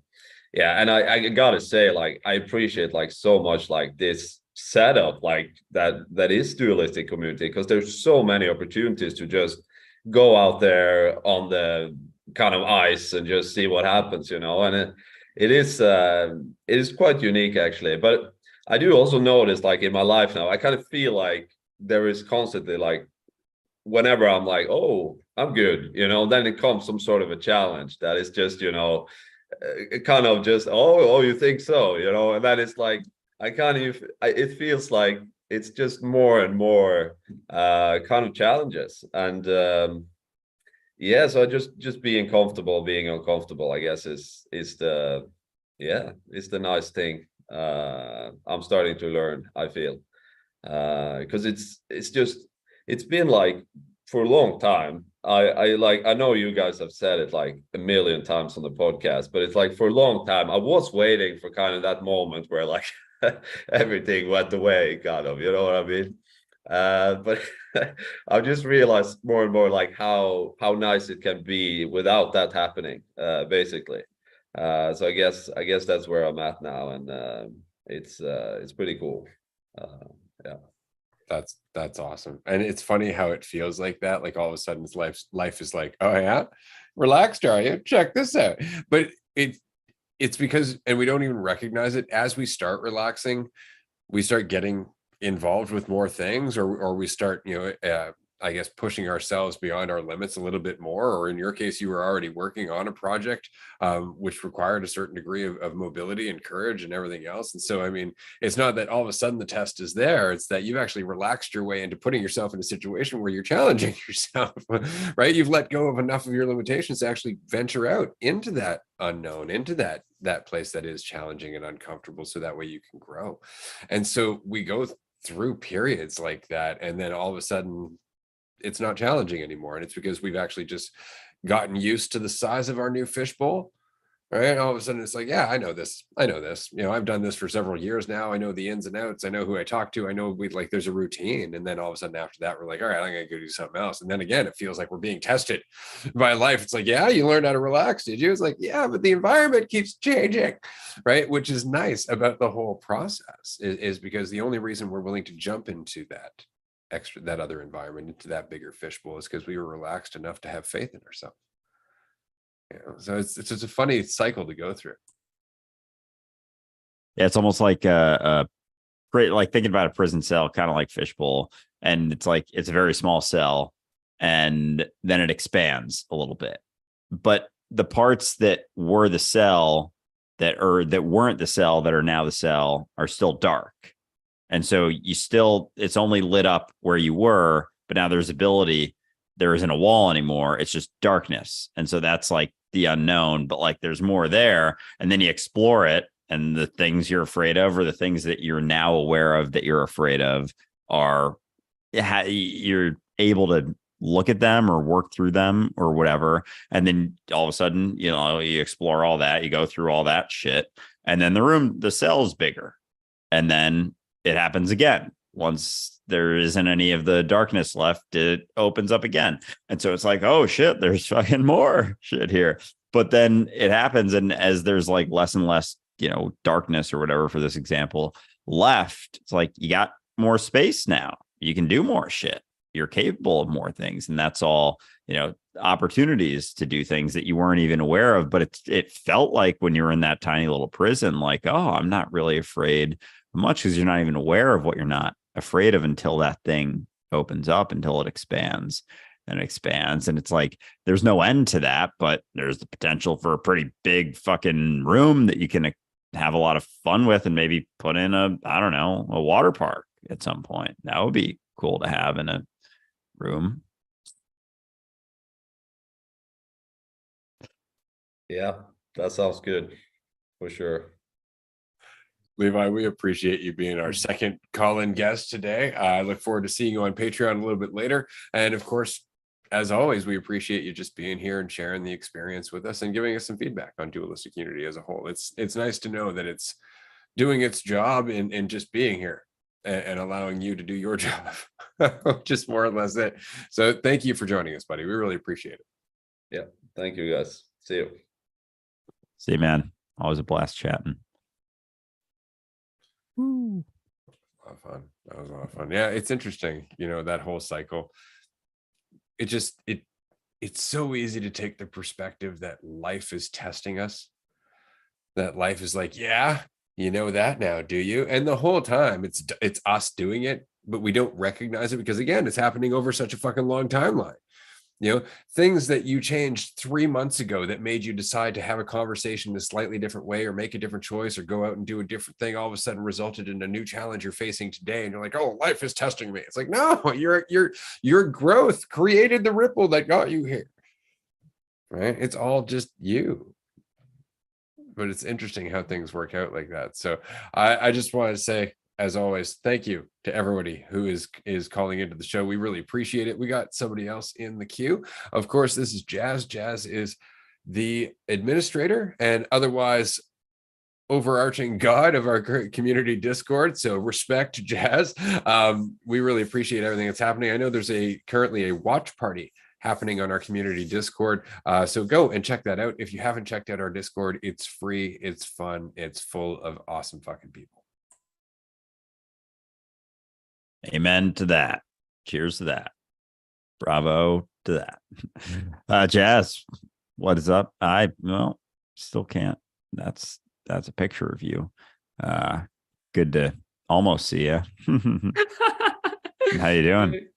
yeah. And I gotta say, like, I appreciate like so much like this setup, like that is Dualistic Community, because there's so many opportunities to just go out there on the kind of ice and just see what happens, and it is quite unique actually. But I do also notice, like in my life now, I kind of feel like there is constantly like, whenever I'm like, oh, I'm good, then it comes some sort of a challenge that is just, kind of just, oh, you think so, and that is like, it feels like it's just more and more kind of challenges. And yeah, so just being comfortable, being uncomfortable, I guess is the Yeah, it's the nice thing. I'm starting to learn, I feel, because it's been like for a long time. I know you guys have said it like a million times on the podcast, but it's like for a long time I was waiting for kind of that moment where like everything went away, kind of, you know what I mean? But I've just realized more and more like how nice it can be without that happening, basically. So I guess that's where I'm at now, and it's pretty cool. Yeah. That's awesome. And it's funny how it feels like that. Like all of a sudden life is like, oh yeah, relaxed, are you? Check this out. But it's because, and we don't even recognize it, as we start relaxing, we start getting involved with more things, or we start, I guess, pushing ourselves beyond our limits a little bit more. Or in your case, you were already working on a project which required a certain degree of mobility and courage and everything else. And so, I mean, it's not that all of a sudden the test is there. It's that you've actually relaxed your way into putting yourself in a situation where you're challenging yourself, right? You've let go of enough of your limitations to actually venture out into that unknown, into that place that is challenging and uncomfortable, so that way you can grow. And so we go through periods like that, and then all of a sudden it's not challenging anymore. And it's because we've actually just gotten used to the size of our new fishbowl, right? All of a sudden it's like, yeah, I know this. I've done this for several years now. I know the ins and outs. I know who I talk to. I know there's a routine. And then all of a sudden after that, we're like, all right, I'm going to go do something else. And then again, it feels like we're being tested by life. It's like, yeah, you learned how to relax, did you? It's like, yeah, but the environment keeps changing, right? Which is nice about the whole process is because the only reason we're willing to jump into that other environment, into that bigger fishbowl, is because we were relaxed enough to have faith in ourselves. So it's just a funny cycle to go through. Yeah, it's almost like like thinking about a prison cell, kind of like fishbowl, and it's like it's a very small cell, and then it expands a little bit. But the parts that were the cell that weren't the cell that are now the cell are still dark. And so it's only lit up where you were, but now there isn't a wall anymore. It's just darkness. And so that's like the unknown, but like there's more there. And then you explore it, and the things you're afraid of, or the things that you're now aware of that you're afraid of, you're able to look at them or work through them or whatever. And then all of a sudden, you explore all that, you go through all that shit. And then the cell's bigger. And then it happens again. Once there isn't any of the darkness left, it opens up again. And so it's like, oh shit, there's fucking more shit here. But then it happens. And as there's like less and less, darkness or whatever, for this example, left, it's like you got more space now. You can do more shit. You're capable of more things. And that's all, opportunities to do things that you weren't even aware of. But it felt like when you were in that tiny little prison, like, oh, I'm not really afraid much, because you're not even aware of what you're not afraid of until that thing opens up, until it expands and expands. And it's like there's no end to that, but there's the potential for a pretty big fucking room that you can have a lot of fun with, and maybe put in a water park at some point. That would be cool to have in a room. Yeah, that sounds good for sure. Levi, we appreciate you being our second call-in guest today. I look forward to seeing you on Patreon a little bit later. And of course, as always, we appreciate you just being here and sharing the experience with us and giving us some feedback on Dualistic Unity as a whole. It's nice to know that it's doing its job in just being here and allowing you to do your job, just more or less it. So thank you for joining us, buddy. We really appreciate it. Yeah, thank you guys. See you. See you, man. Always a blast chatting. A lot of fun. That was a lot of fun. Yeah, it's interesting, that whole cycle. It's so easy to take the perspective that life is testing us, that life is like, yeah, you know that now, do you? And the whole time it's us doing it, but we don't recognize it because, again, it's happening over such a fucking long timeline. Things that you changed 3 months ago that made you decide to have a conversation in a slightly different way, or make a different choice, or go out and do a different thing, all of a sudden resulted in a new challenge you're facing today. And you're like, oh, life is testing me. It's like, no, your growth created the ripple that got you here, right? It's all just you. but it's interesting how things work out like that. So I just want to say, as always, thank you to everybody who is calling into the show. We really appreciate it. We got somebody else in the queue. Of course, this is Jazz. Jazz is the administrator and otherwise overarching god of our community Discord. So respect to Jazz. We really appreciate everything that's happening. I know there's currently a watch party happening on our community Discord. So go and check that out. If you haven't checked out our Discord, it's free, it's fun, it's full of awesome fucking people. Amen to that. Cheers to that. Bravo to that. Jazz, what is up? Still can't. That's a picture of you. Good to almost see you. How you doing?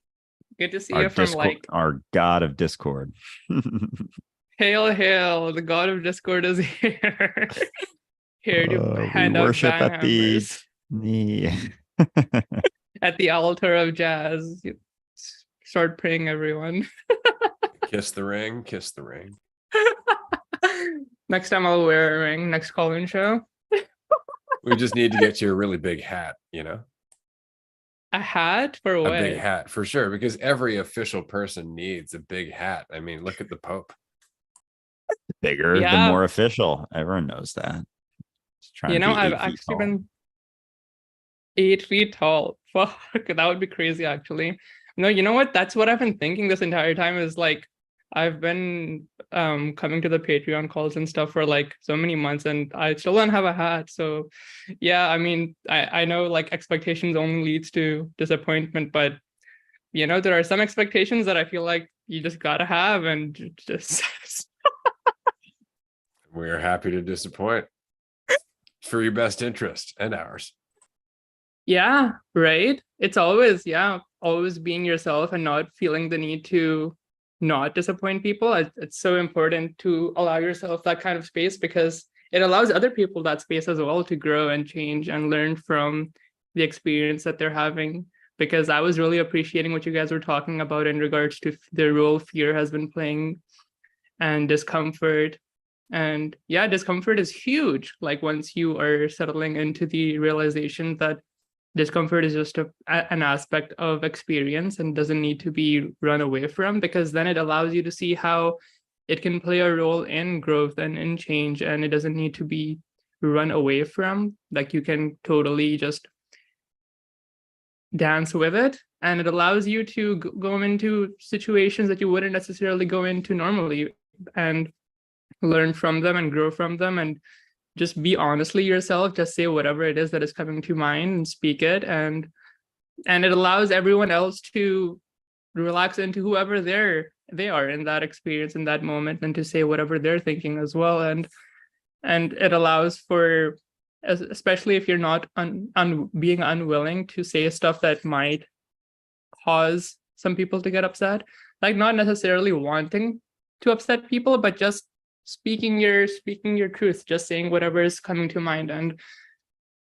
Good to see you from our god of Discord. Hail, the god of Discord is here. Here to hand out worship at at the altar of Jazz. Start praying, everyone. Kiss the ring. Next time I'll wear a ring. Next call-in show. We just need to get you a really big hat, A hat for what? A big hat for sure, because every official person needs a big hat. I mean, look at the Pope. Bigger, the more official. Everyone knows that. I've actually been 8 feet tall. Fuck, that would be crazy, actually. No, you know what? That's what I've been thinking this entire time is like, I've been coming to the Patreon calls and stuff for like so many months and I still don't have a hat. So yeah, I mean, I know like expectations only leads to disappointment, but there are some expectations that I feel like you just gotta have and just we are happy to disappoint for your best interest and ours. Yeah, right. It's always being yourself and not feeling the need to not disappoint people. It's so important to allow yourself that kind of space because it allows other people that space as well to grow and change and learn from the experience that they're having. Because I was really appreciating what you guys were talking about in regards to the role fear has been playing and discomfort. And yeah, discomfort is huge. Like once you are settling into the realization that discomfort is just an aspect of experience and doesn't need to be run away from, because then it allows you to see how it can play a role in growth and in change, and it doesn't need to be run away from. Like you can totally just dance with it, and it allows you to go into situations that you wouldn't necessarily go into normally and learn from them and grow from them and just be honestly yourself. Just say whatever it is that is coming to mind and speak it, and it allows everyone else to relax into whoever they are in that experience in that moment, and to say whatever they're thinking as well. And it allows for, especially if you're not being unwilling to say stuff that might cause some people to get upset, like not necessarily wanting to upset people, but just speaking your truth, just saying whatever is coming to mind. And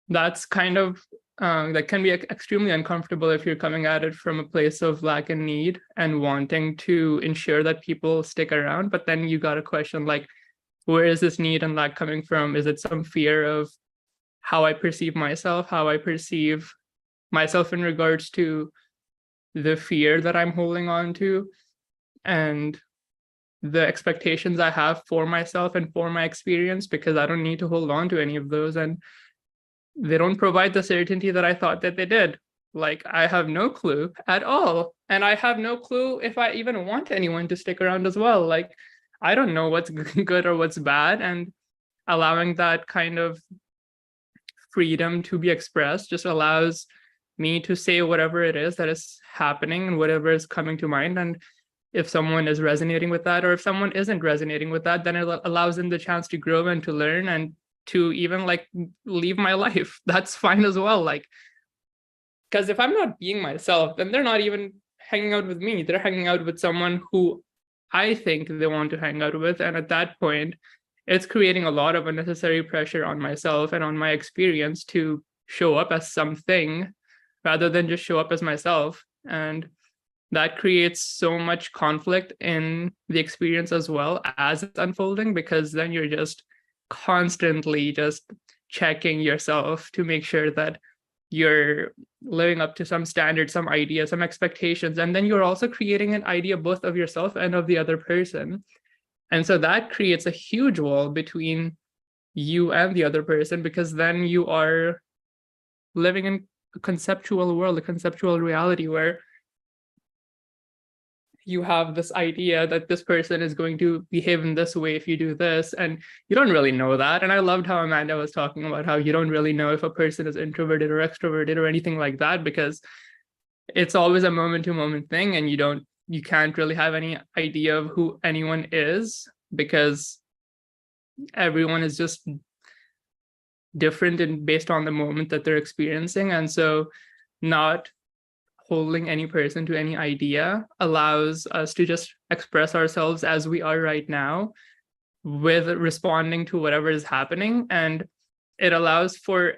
that's kind of that can be extremely uncomfortable if you're coming at it from a place of lack and need and wanting to ensure that people stick around. But then you got to question, like, where is this need and lack coming from? Is it some fear of how I perceive myself in regards to the fear that I'm holding on to and the expectations I have for myself and for my experience, because I don't need to hold on to any of those, and they don't provide the certainty that I thought that they did. Like, I have no clue at all, and I have no clue if I even want anyone to stick around as well. Like, I don't know what's good or what's bad, and allowing that kind of freedom to be expressed just allows me to say whatever it is that is happening and whatever is coming to mind. And if someone is resonating with that, or if someone isn't resonating with that, then it allows them the chance to grow and to learn and to even like leave my life. That's fine as well. Like, because if I'm not being myself, then they're not even hanging out with me. They're hanging out with someone who I think they want to hang out with. And at that point, it's creating a lot of unnecessary pressure on myself and on my experience to show up as something rather than just show up as myself. And that creates so much conflict in the experience as well as it's unfolding, because then you're just constantly just checking yourself to make sure that you're living up to some standard, some idea, some expectations. And then you're also creating an idea both of yourself and of the other person. And so that creates a huge wall between you and the other person, because then you are living in a conceptual world, a conceptual reality where you have this idea that this person is going to behave in this way if you do this, and you don't really know that. And I loved how Amanda was talking about how you don't really know if a person is introverted or extroverted or anything like that, because it's always a moment to moment thing, and you can't really have any idea of who anyone is, because everyone is just different and based on the moment that they're experiencing. And so not holding any person to any idea allows us to just express ourselves as we are right now, with responding to whatever is happening. And it allows for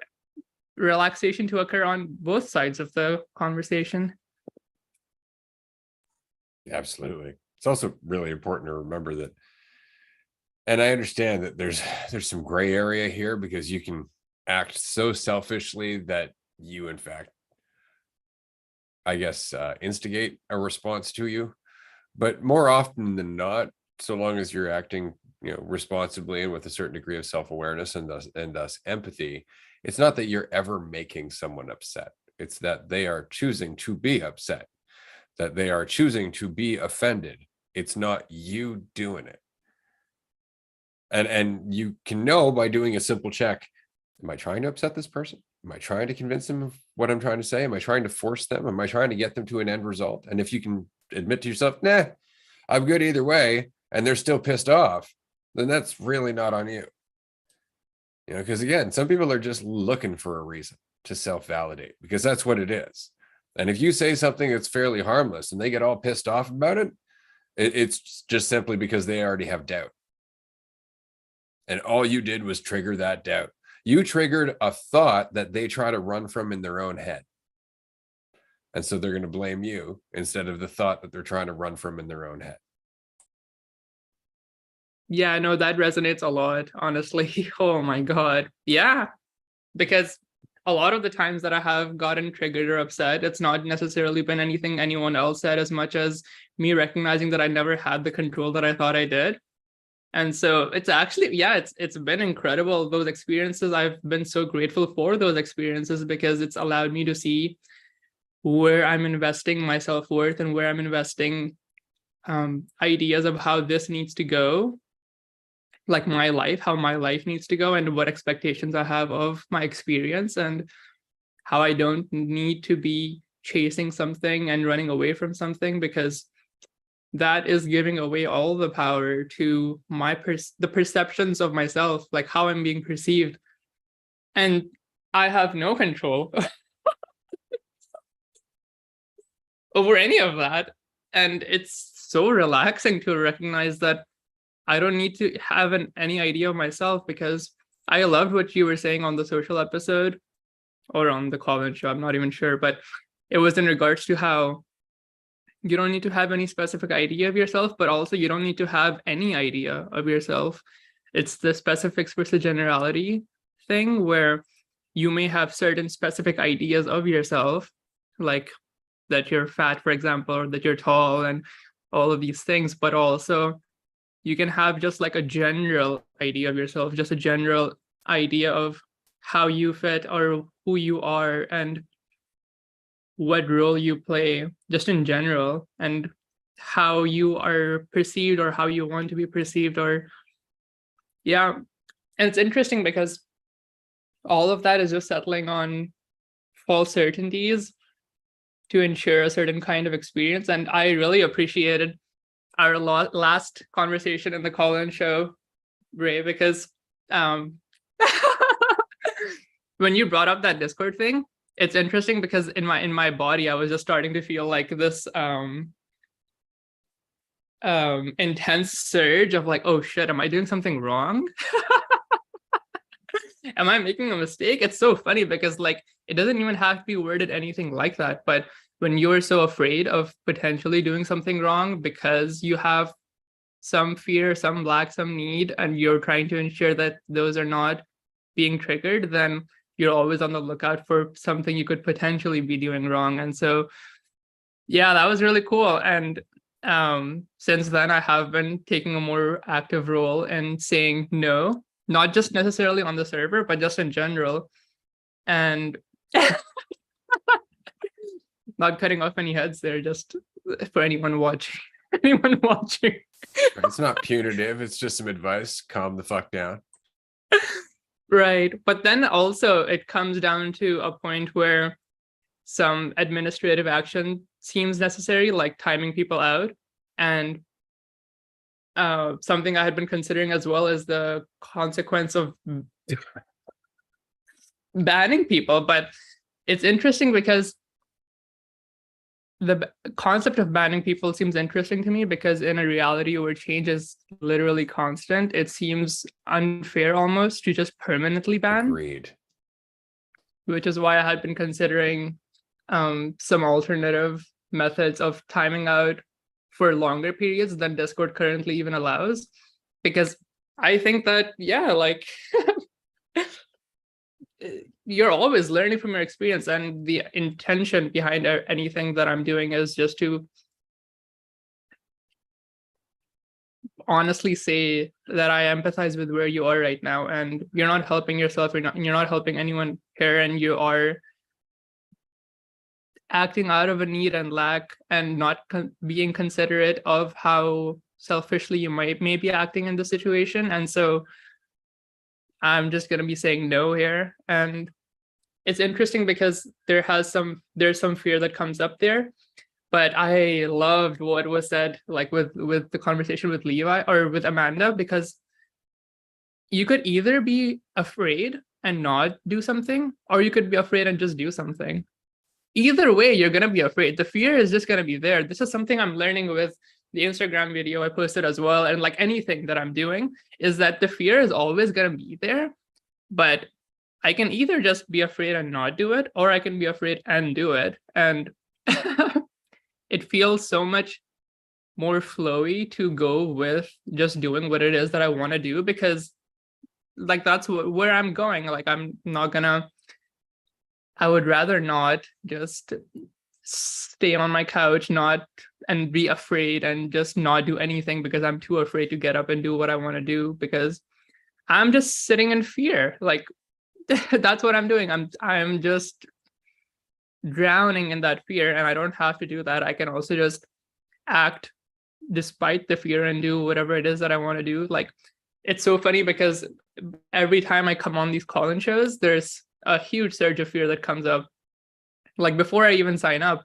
relaxation to occur on both sides of the conversation. Absolutely. It's also really important to remember that, and I understand that there's some gray area here, because you can act so selfishly that you, in fact, I guess, instigate a response to you. But more often than not, so long as you're acting, responsibly and with a certain degree of self-awareness and thus empathy, it's not that you're ever making someone upset. It's that they are choosing to be upset, that they are choosing to be offended. It's not you doing it. And you can know by doing a simple check: am I trying to upset this person? Am I trying to convince them of what I'm trying to say? Am I trying to force them? Am I trying to get them to an end result? And if you can admit to yourself, nah, I'm good either way, and they're still pissed off, then that's really not on you. Because again, some people are just looking for a reason to self-validate, because that's what it is. And if you say something that's fairly harmless and they get all pissed off about it, it's just simply because they already have doubt. And all you did was trigger that doubt. You triggered a thought that they try to run from in their own head. And so they're going to blame you instead of the thought that they're trying to run from in their own head. Yeah, no, that resonates a lot, honestly. Oh my God. Yeah, because a lot of the times that I have gotten triggered or upset, it's not necessarily been anything anyone else said, as much as me recognizing that I never had the control that I thought I did. And so it's actually, yeah, it's been incredible, those experiences. I've been so grateful for those experiences, because it's allowed me to see where I'm investing my self-worth and where I'm investing ideas of how this needs to go, like my life, how my life needs to go, and what expectations I have of my experience, and how I don't need to be chasing something and running away from something, because that is giving away all the power to the perceptions of myself, like how I'm being perceived. And I have no control over any of that. And it's so relaxing to recognize that I don't need to have any idea of myself, because I loved what you were saying on the social episode, or on the call-in show, I'm not even sure, but it was in regards to how you don't need to have any specific idea of yourself, but also you don't need to have any idea of yourself. It's the specifics versus generality thing, where you may have certain specific ideas of yourself, like that you're fat, for example, or that you're tall, and all of these things, but also you can have just like a general idea of yourself, just a general idea of how you fit or who you are and what role you play just in general, and how you are perceived or how you want to be perceived. Or yeah, and it's interesting because all of that is just settling on false certainties to ensure a certain kind of experience. And I really appreciated our last conversation in the call-in show, Ray, because when you brought up that Discord thing, it's interesting because in my body, I was just starting to feel like this intense surge of like, oh shit, am I doing something wrong? Am I making a mistake? It's so funny because like it doesn't even have to be worded anything like that. But when you're so afraid of potentially doing something wrong because you have some fear, some lack, some need, and you're trying to ensure that those are not being triggered, then you're always on the lookout for something you could potentially be doing wrong. And so, yeah, that was really cool. And since then, I have been taking a more active role in saying no, not just necessarily on the server, but just in general. And not cutting off any heads there, just for anyone watching. Anyone watching. It's not punitive. It's just some advice. Calm the fuck down. Right. But then also it comes down to a point where some administrative action seems necessary, like timing people out. And something I had been considering as well is the consequence of banning people. But it's interesting because the concept of banning people seems interesting to me, because in a reality where change is literally constant, it seems unfair almost to just permanently ban. Agreed. Which is why I had been considering some alternative methods of timing out for longer periods than Discord currently even allows. Because I think that, yeah, like you're always learning from your experience, and the intention behind anything that I'm doing is just to honestly say that I empathize with where you are right now, and you're not helping yourself, you're not helping anyone here, and you are acting out of a need and lack, and not being considerate of how selfishly you may be acting in the situation. And so I'm just going to be saying no here. And it's interesting because there's some fear that comes up there. But I loved what was said, like with the conversation with Levi or with Amanda, because you could either be afraid and not do something, or you could be afraid and just do something. Either way, you're going to be afraid. The fear is just going to be there. This is something I'm learning with the Instagram video I posted as well. And like anything that I'm doing, is that the fear is always going to be there. But I can either just be afraid and not do it, or I can be afraid and do it. And it feels so much more flowy to go with just doing what it is that I want to do, because like that's where I'm going. Like I would rather not just stay on my couch, and be afraid and just not do anything because I'm too afraid to get up and do what I want to do, because I'm just sitting in fear. Like that's what I'm doing. I'm just drowning in that fear, and I don't have to do that. I can also just act despite the fear and do whatever it is that I want to do. Like it's so funny because every time I come on these call-in shows, there's a huge surge of fear that comes up, like before I even sign up.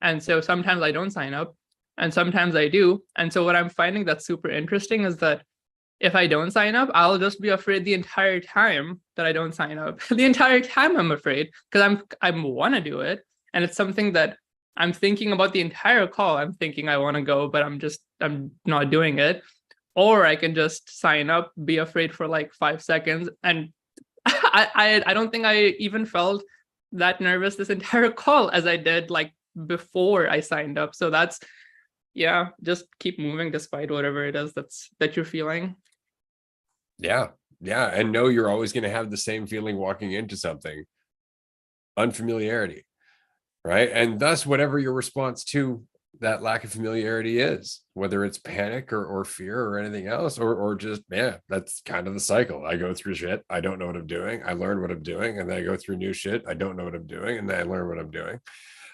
And so sometimes I don't sign up, and sometimes I do. And so what I'm finding that's super interesting is that if I don't sign up, I'll just be afraid the entire time that I don't sign up. The entire time I'm afraid, because I want to do it, and it's something that I'm thinking about the entire call. I'm thinking I want to go, but I'm not doing it. Or I can just sign up, be afraid for like 5 seconds, and I don't think I even felt that nervous this entire call as I did like before I signed up. So that's, yeah, just keep moving despite whatever it is that you're feeling. Yeah. And know you're always going to have the same feeling walking into something. Unfamiliarity, right? And thus, whatever your response to that lack of familiarity is, whether it's panic or fear or anything else, or just, yeah, that's kind of the cycle. I go through shit, I don't know what I'm doing, I learn what I'm doing, and then I go through new shit, I don't know what I'm doing, and then I learn what I'm doing.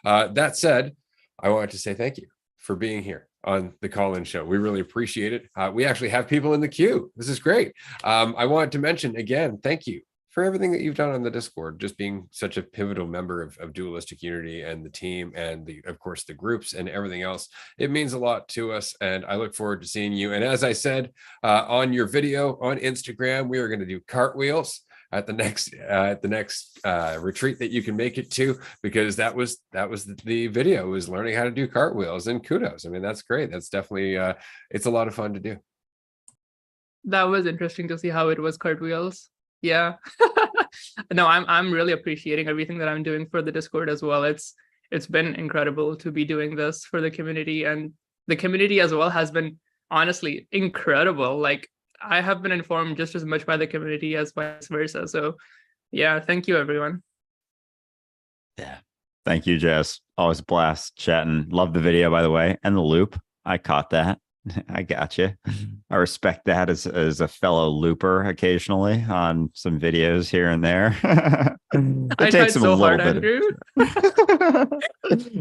That said, I wanted to say thank you for being here on the call-in show. We really appreciate it. We actually have people in the queue. This is great. I wanted to mention again, thank you for everything that you've done on the Discord, just being such a pivotal member of Dualistic Unity and the team, and of course the groups and everything else. It means a lot to us, and I look forward to seeing you. And as I said, on your video on Instagram, we are going to do cartwheels at the next retreat that you can make it to, because that was the video, was learning how to do cartwheels, and kudos. I mean, that's great. That's definitely it's a lot of fun to do. That was interesting to see how it was cartwheels. Yeah. No, I'm really appreciating everything that I'm doing for the Discord as well. It's been incredible to be doing this for the community, and the community as well has been honestly incredible. Like I have been informed just as much by the community as vice versa. So yeah, thank you everyone. Yeah. Thank you, Jess. Always a blast chatting. Love the video, by the way, and the loop. I caught that. I got you. I respect that as a fellow looper occasionally on some videos here and there. It I takes tried them so a little hard, bit. Andrew.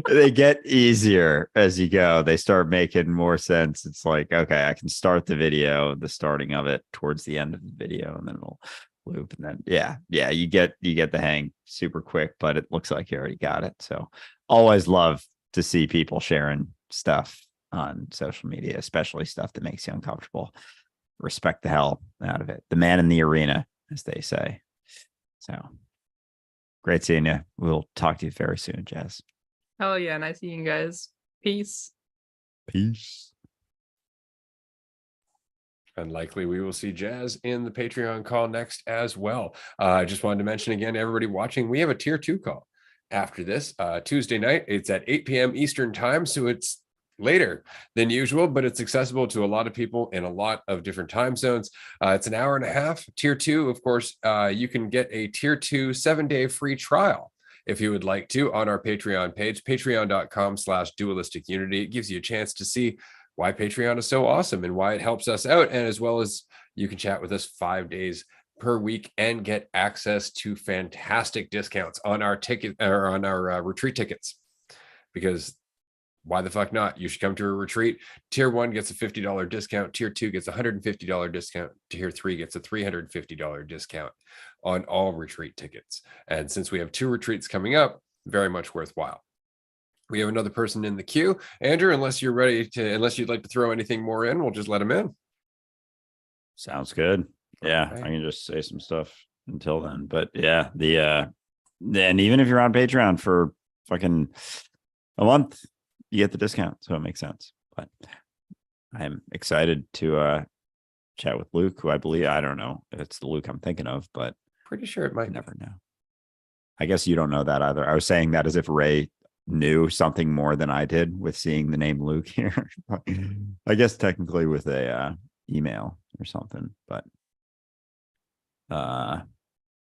They get easier as you go. They start making more sense. It's like, okay, I can start the video, the starting of it towards the end of the video, and then it'll loop. And then yeah, you get the hang super quick, but it looks like you already got it. So always love to see people sharing stuff on social media, especially stuff that makes you uncomfortable. Respect the hell out of it. The man in the arena, as they say. So great seeing you. We'll talk to you very soon, Jess. Hell yeah, nice seeing you guys. Peace. Peace. And likely we will see Jazz in the Patreon call next as well. I just wanted to mention again, everybody watching, we have a tier 2 call after this Tuesday night. It's at 8 p.m. Eastern time. So it's later than usual, but it's accessible to a lot of people in a lot of different time zones. It's an hour and a half. Tier 2, of course, you can get a tier 2 7-day free trial if you would like to on our Patreon page, patreon.com/dualistic unity. It gives you a chance to see why Patreon is so awesome and why it helps us out. And as well as you can chat with us 5 days per week and get access to fantastic discounts on our ticket or on our retreat tickets, because why the fuck not? You should come to a retreat. Tier 1 gets a $50 discount. Tier 2 gets a $150 discount. Tier 3 gets a $350 discount on all retreat tickets. And since we have 2 retreats coming up, very much worthwhile. We have another person in the queue. Andrew, unless you'd like to throw anything more in, we'll just let him in. Sounds good. Yeah, Okay. I can just say some stuff until then. But yeah, and even if you're on Patreon for fucking a month, you get the discount, so it makes sense. But I'm excited to chat with Luke, who I don't know if it's the Luke I'm thinking of, but Pretty sure it might. I never know. I guess you don't know that either. I was saying that as if Ray knew something more than I did with seeing the name Luke here. I guess technically with a email or something, but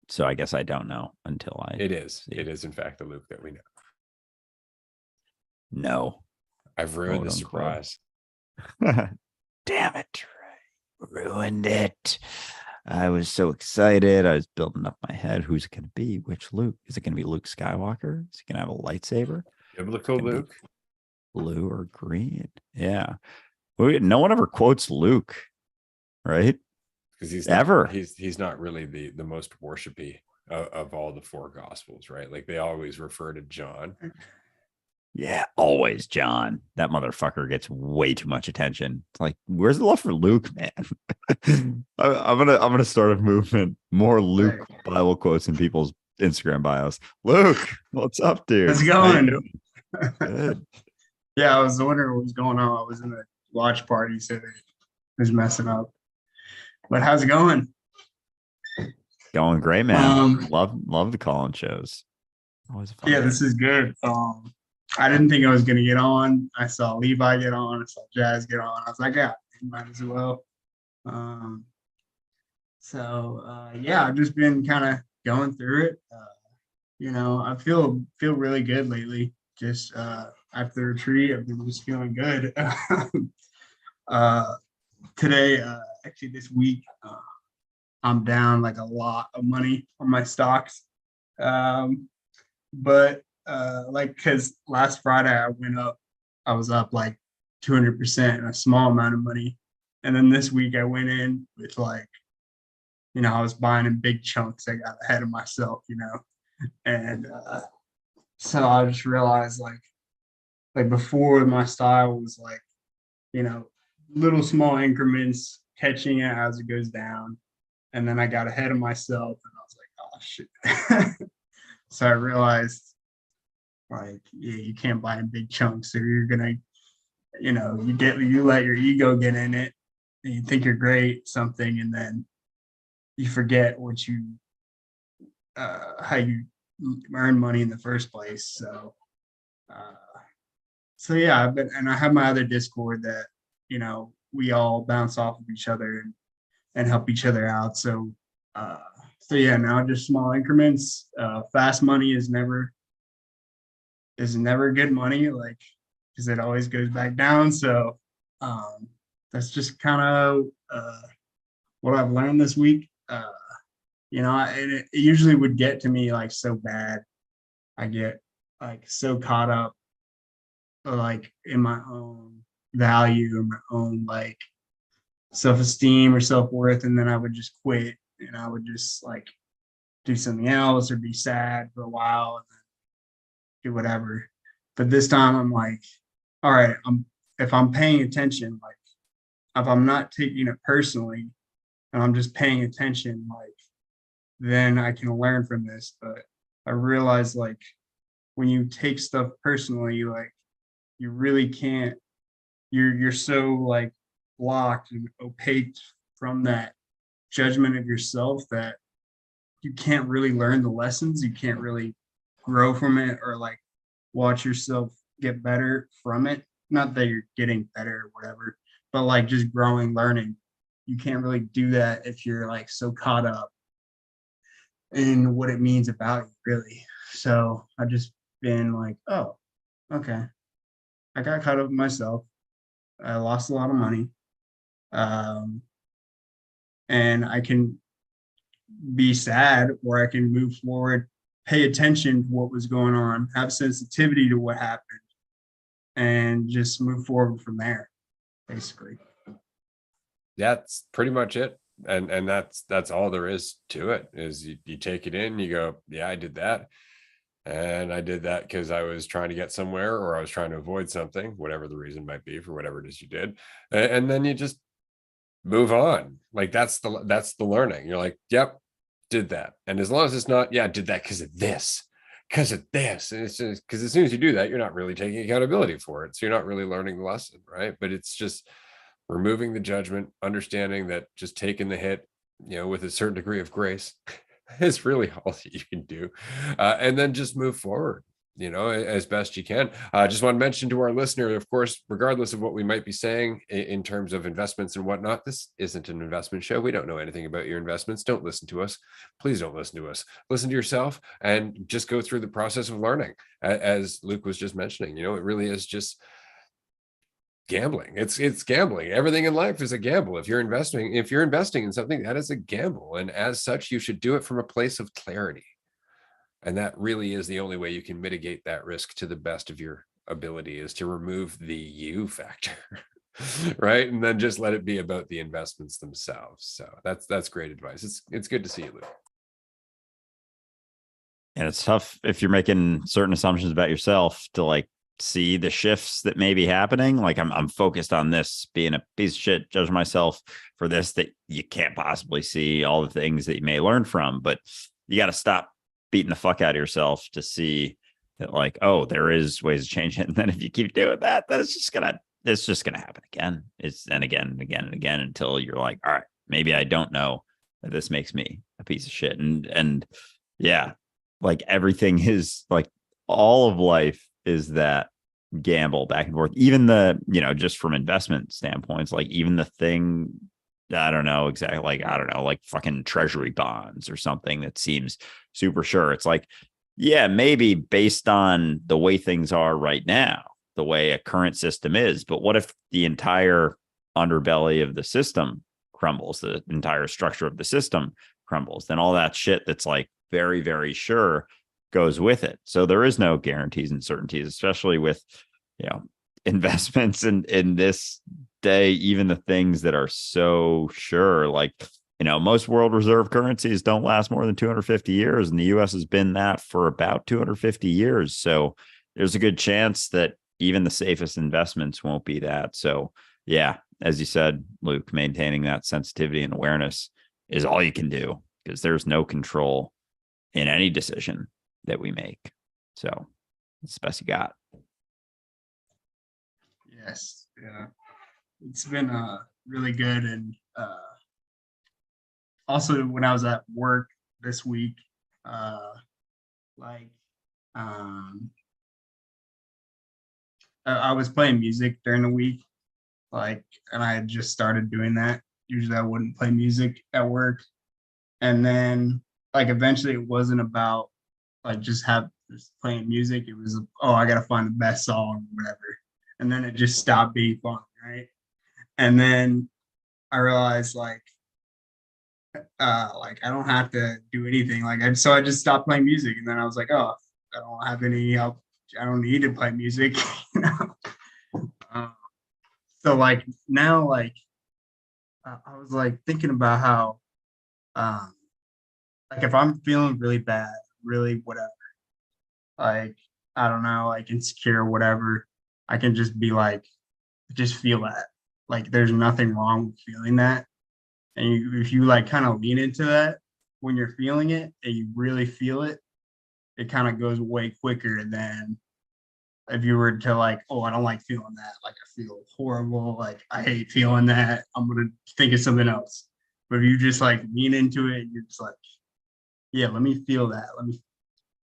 so I guess I don't know until It is in fact the Luke that we know. No. I've ruined the Quote, surprise. Damn it, Trey. Ruined it. I was so excited. I was building up my head. Who's it going to be? Which Luke? Is it going to be Luke Skywalker? Is he going to have a lightsaber? Biblical Luke. Blue or green? Yeah. No one ever quotes Luke, right? Because he's not really the most worshipy of all the 4 gospels, right? Like they always refer to John. Yeah, always John. That motherfucker gets way too much attention. It's like, where's the love for Luke, man? I'm gonna start a movement. More Luke Bible quotes in people's Instagram bios. Luke, what's up, dude? How's it going? Good. Yeah, I was wondering what was going on. I was in a watch party, so it was messing up. But how's it going? Going great, man. Love the call-in shows. Always a fun Yeah, day. this is good. I didn't think I was gonna get on. I saw Levi get on. I saw Jazz get on. I was like, yeah, might as well. Yeah, I've just been kind of going through it. I feel really good lately. Just after the retreat, I've been just feeling good. Today, actually this week, I'm down like a lot of money on my stocks. But because last Friday I was up like 200% in a small amount of money. And then this week I went in with like, I was buying in big chunks. I got ahead of myself, and so I just realized like before my style was like, little small increments, catching it as it goes down. And then I got ahead of myself and I was like, oh shit. So I realized like, yeah, you can't buy in big chunks. So you're gonna, you let your ego get in it and you think you're great at something, and then you forget how you earn money in the first place. So yeah, I have my other Discord that, we all bounce off of each other and help each other out. So yeah, now just small increments. Fast money is never good money, like, because it always goes back down. So that's just kind of what I've learned this week. And it usually would get to me like so bad. I get like so caught up like in my own value and my own like self-esteem or self-worth, and then I would just quit and I would just like do something else or be sad for a while and then do whatever. But this time I'm like, all right, if I'm paying attention, like if I'm not taking it personally and I'm just paying attention, like then I can learn from this. But I realize like when you take stuff personally, like you really can't, you're so like blocked and opaque from that judgment of yourself that you can't really learn the lessons. You can't really grow from it or like watch yourself get better from it. Not that you're getting better or whatever, but like just growing, learning. You can't really do that if you're like so caught up in what it means about you, really. So I've just been like, oh, okay. I got caught up with myself. I lost a lot of money. And I can be sad or I can move forward, pay attention to what was going on, have sensitivity to what happened, and just move forward from there, basically. That's pretty much it. And that's all there is to it, is you take it in, you go, yeah, I did that. And I did that because I was trying to get somewhere or I was trying to avoid something, whatever the reason might be for whatever it is you did. And then you just move on. Like that's the learning. You're like, yep, did that. And as long as it's not, yeah, I did that because of this. And it's just because as soon as you do that, you're not really taking accountability for it. So you're not really learning the lesson, right? But it's just removing the judgment, understanding that just taking the hit, with a certain degree of grace is really all that you can do. And then just move forward, as best you can. I just want to mention to our listener, of course, regardless of what we might be saying in terms of investments and whatnot, this isn't an investment show. We don't know anything about your investments. Don't listen to us. Please don't listen to us. Listen to yourself and just go through the process of learning. As Luke was just mentioning, it really is just gambling. It's gambling. Everything in life is a gamble. If you're investing in something, that is a gamble. And as such, you should do it from a place of clarity. And that really is the only way you can mitigate that risk to the best of your ability, is to remove the you factor. Right. And then just let it be about the investments themselves. So that's great advice. It's good to see you, Luke. And it's tough if you're making certain assumptions about yourself to like see the shifts that may be happening. Like I'm focused on this being a piece of shit, judge myself for this, that you can't possibly see all the things that you may learn from, but you got to stop beating the fuck out of yourself to see that like, oh, there is ways to change it. And then if you keep doing that, then it's just gonna happen again. And again until you're like, all right, maybe I don't know that this makes me a piece of shit. And yeah, like everything is like, all of life is that gamble back and forth. Even the, just from investment standpoints, like even the thing, I don't know exactly, like fucking treasury bonds or something that seems super sure. It's like, yeah, maybe based on the way things are right now, the way a current system is, but what if the entire underbelly of the system crumbles, the entire structure of the system crumbles? Then all that shit that's like very, very sure goes with it. So there is no guarantees and certainties, especially with, investments in this day, even the things that are so sure, like, most world reserve currencies don't last more than 250 years. And the US has been that for about 250 years. So there's a good chance that even the safest investments won't be that. So yeah, as you said, Luke, maintaining that sensitivity and awareness is all you can do, because there's no control in any decision that we make. So it's the best you got. Yes. Yeah. It's been really good. And also when I was at work this week, like I was playing music during the week, Like, and I had just started doing that. Usually I wouldn't play music at work. And then like eventually it wasn't about like just playing music. It was, oh, I gotta find the best song or whatever. And then it just stopped being fun, right? And then I realized like I don't have to do anything. So I just stopped playing music, and then I was like, oh, I don't have any help. I don't need to play music, you know. Uh, so like now, like I was like thinking about how, um, like if I'm feeling really bad, really whatever, like I don't know, like insecure, whatever, I can just be like, just feel that. Like there's nothing wrong with feeling that, and if you like kind of lean into that when you're feeling it and you really feel it, it kind of goes way quicker than if you were to like, oh, I don't like feeling that. Like I feel horrible. Like I hate feeling that. I'm gonna think of something else. But if you just like lean into it, you're just like, yeah, let me feel that. Let me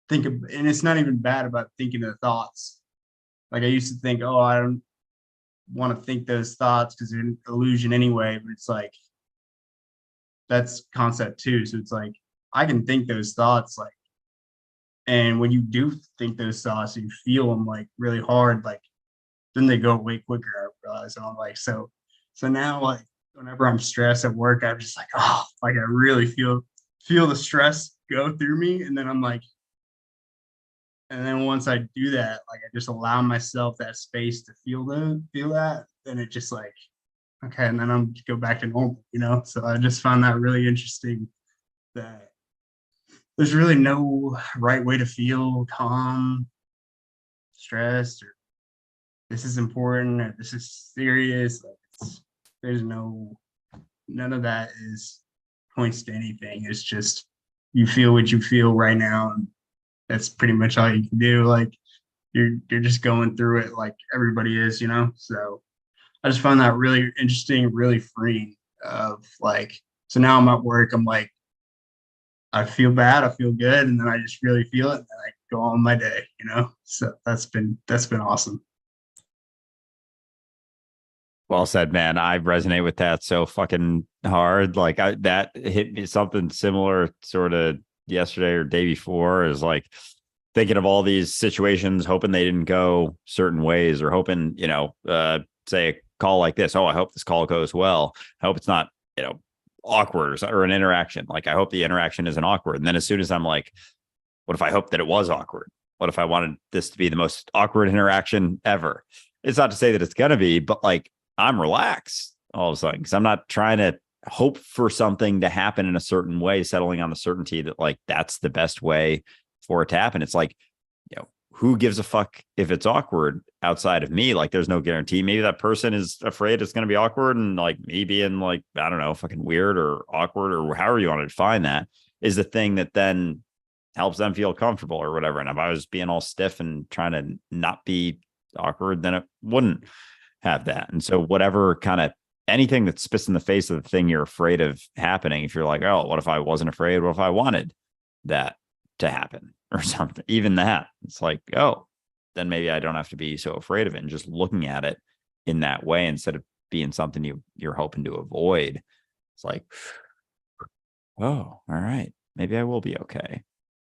think of, and it's not even bad about thinking the thoughts. Like I used to think, oh, I don't want to think those thoughts because they're an illusion anyway. But it's like that's concept too. So it's like I can think those thoughts like, and when you do think those thoughts, you feel them like really hard, like then they go way quicker. I realize, and I'm like, so now like whenever I'm stressed at work, I'm just like, oh, like I really feel the stress go through me, and then I'm like, and then once I do that, like I just allow myself that space to feel that, then it just like, okay, and then I'm go back to normal, you know. So I just found that really interesting that there's really no right way to feel calm, stressed, or this is important, or this is serious. Like there's none of that is points to anything. It's just you feel what you feel right now, and that's pretty much all you can do. Like you're just going through it like everybody is, you know. So I just found that really interesting, really freeing. Of like, so now I'm at work. I'm like, I feel bad, I feel good, and then I just really feel it, and then I go on my day, you know. So that's been awesome. Well said, man. I resonate with that so fucking hard. Like that hit me something similar sort of yesterday or day before is like thinking of all these situations, hoping they didn't go certain ways or hoping, say a call like this. Oh, I hope this call goes well. I hope it's not, awkward or an interaction. Like I hope the interaction isn't awkward. And then as soon as I'm like, what if I hope that it was awkward? What if I wanted this to be the most awkward interaction ever? It's not to say that it's going to be, but like I'm relaxed all of a sudden because I'm not trying to hope for something to happen in a certain way, settling on the certainty that like that's the best way for it to happen. It's like, who gives a fuck if it's awkward outside of me? Like there's no guarantee. Maybe that person is afraid it's going to be awkward, and like me being like, I don't know, fucking weird or awkward or however you want to define that is the thing that then helps them feel comfortable or whatever. And if I was being all stiff and trying to not be awkward, then it wouldn't have that. And so whatever kind of anything that spits in the face of the thing you're afraid of happening, if you're like, oh, what if I wasn't afraid? What if I wanted that to happen or something? Even that, it's like, oh, then maybe I don't have to be so afraid of it. And just looking at it in that way instead of being something you're hoping to avoid. It's like, oh, all right, maybe I will be okay.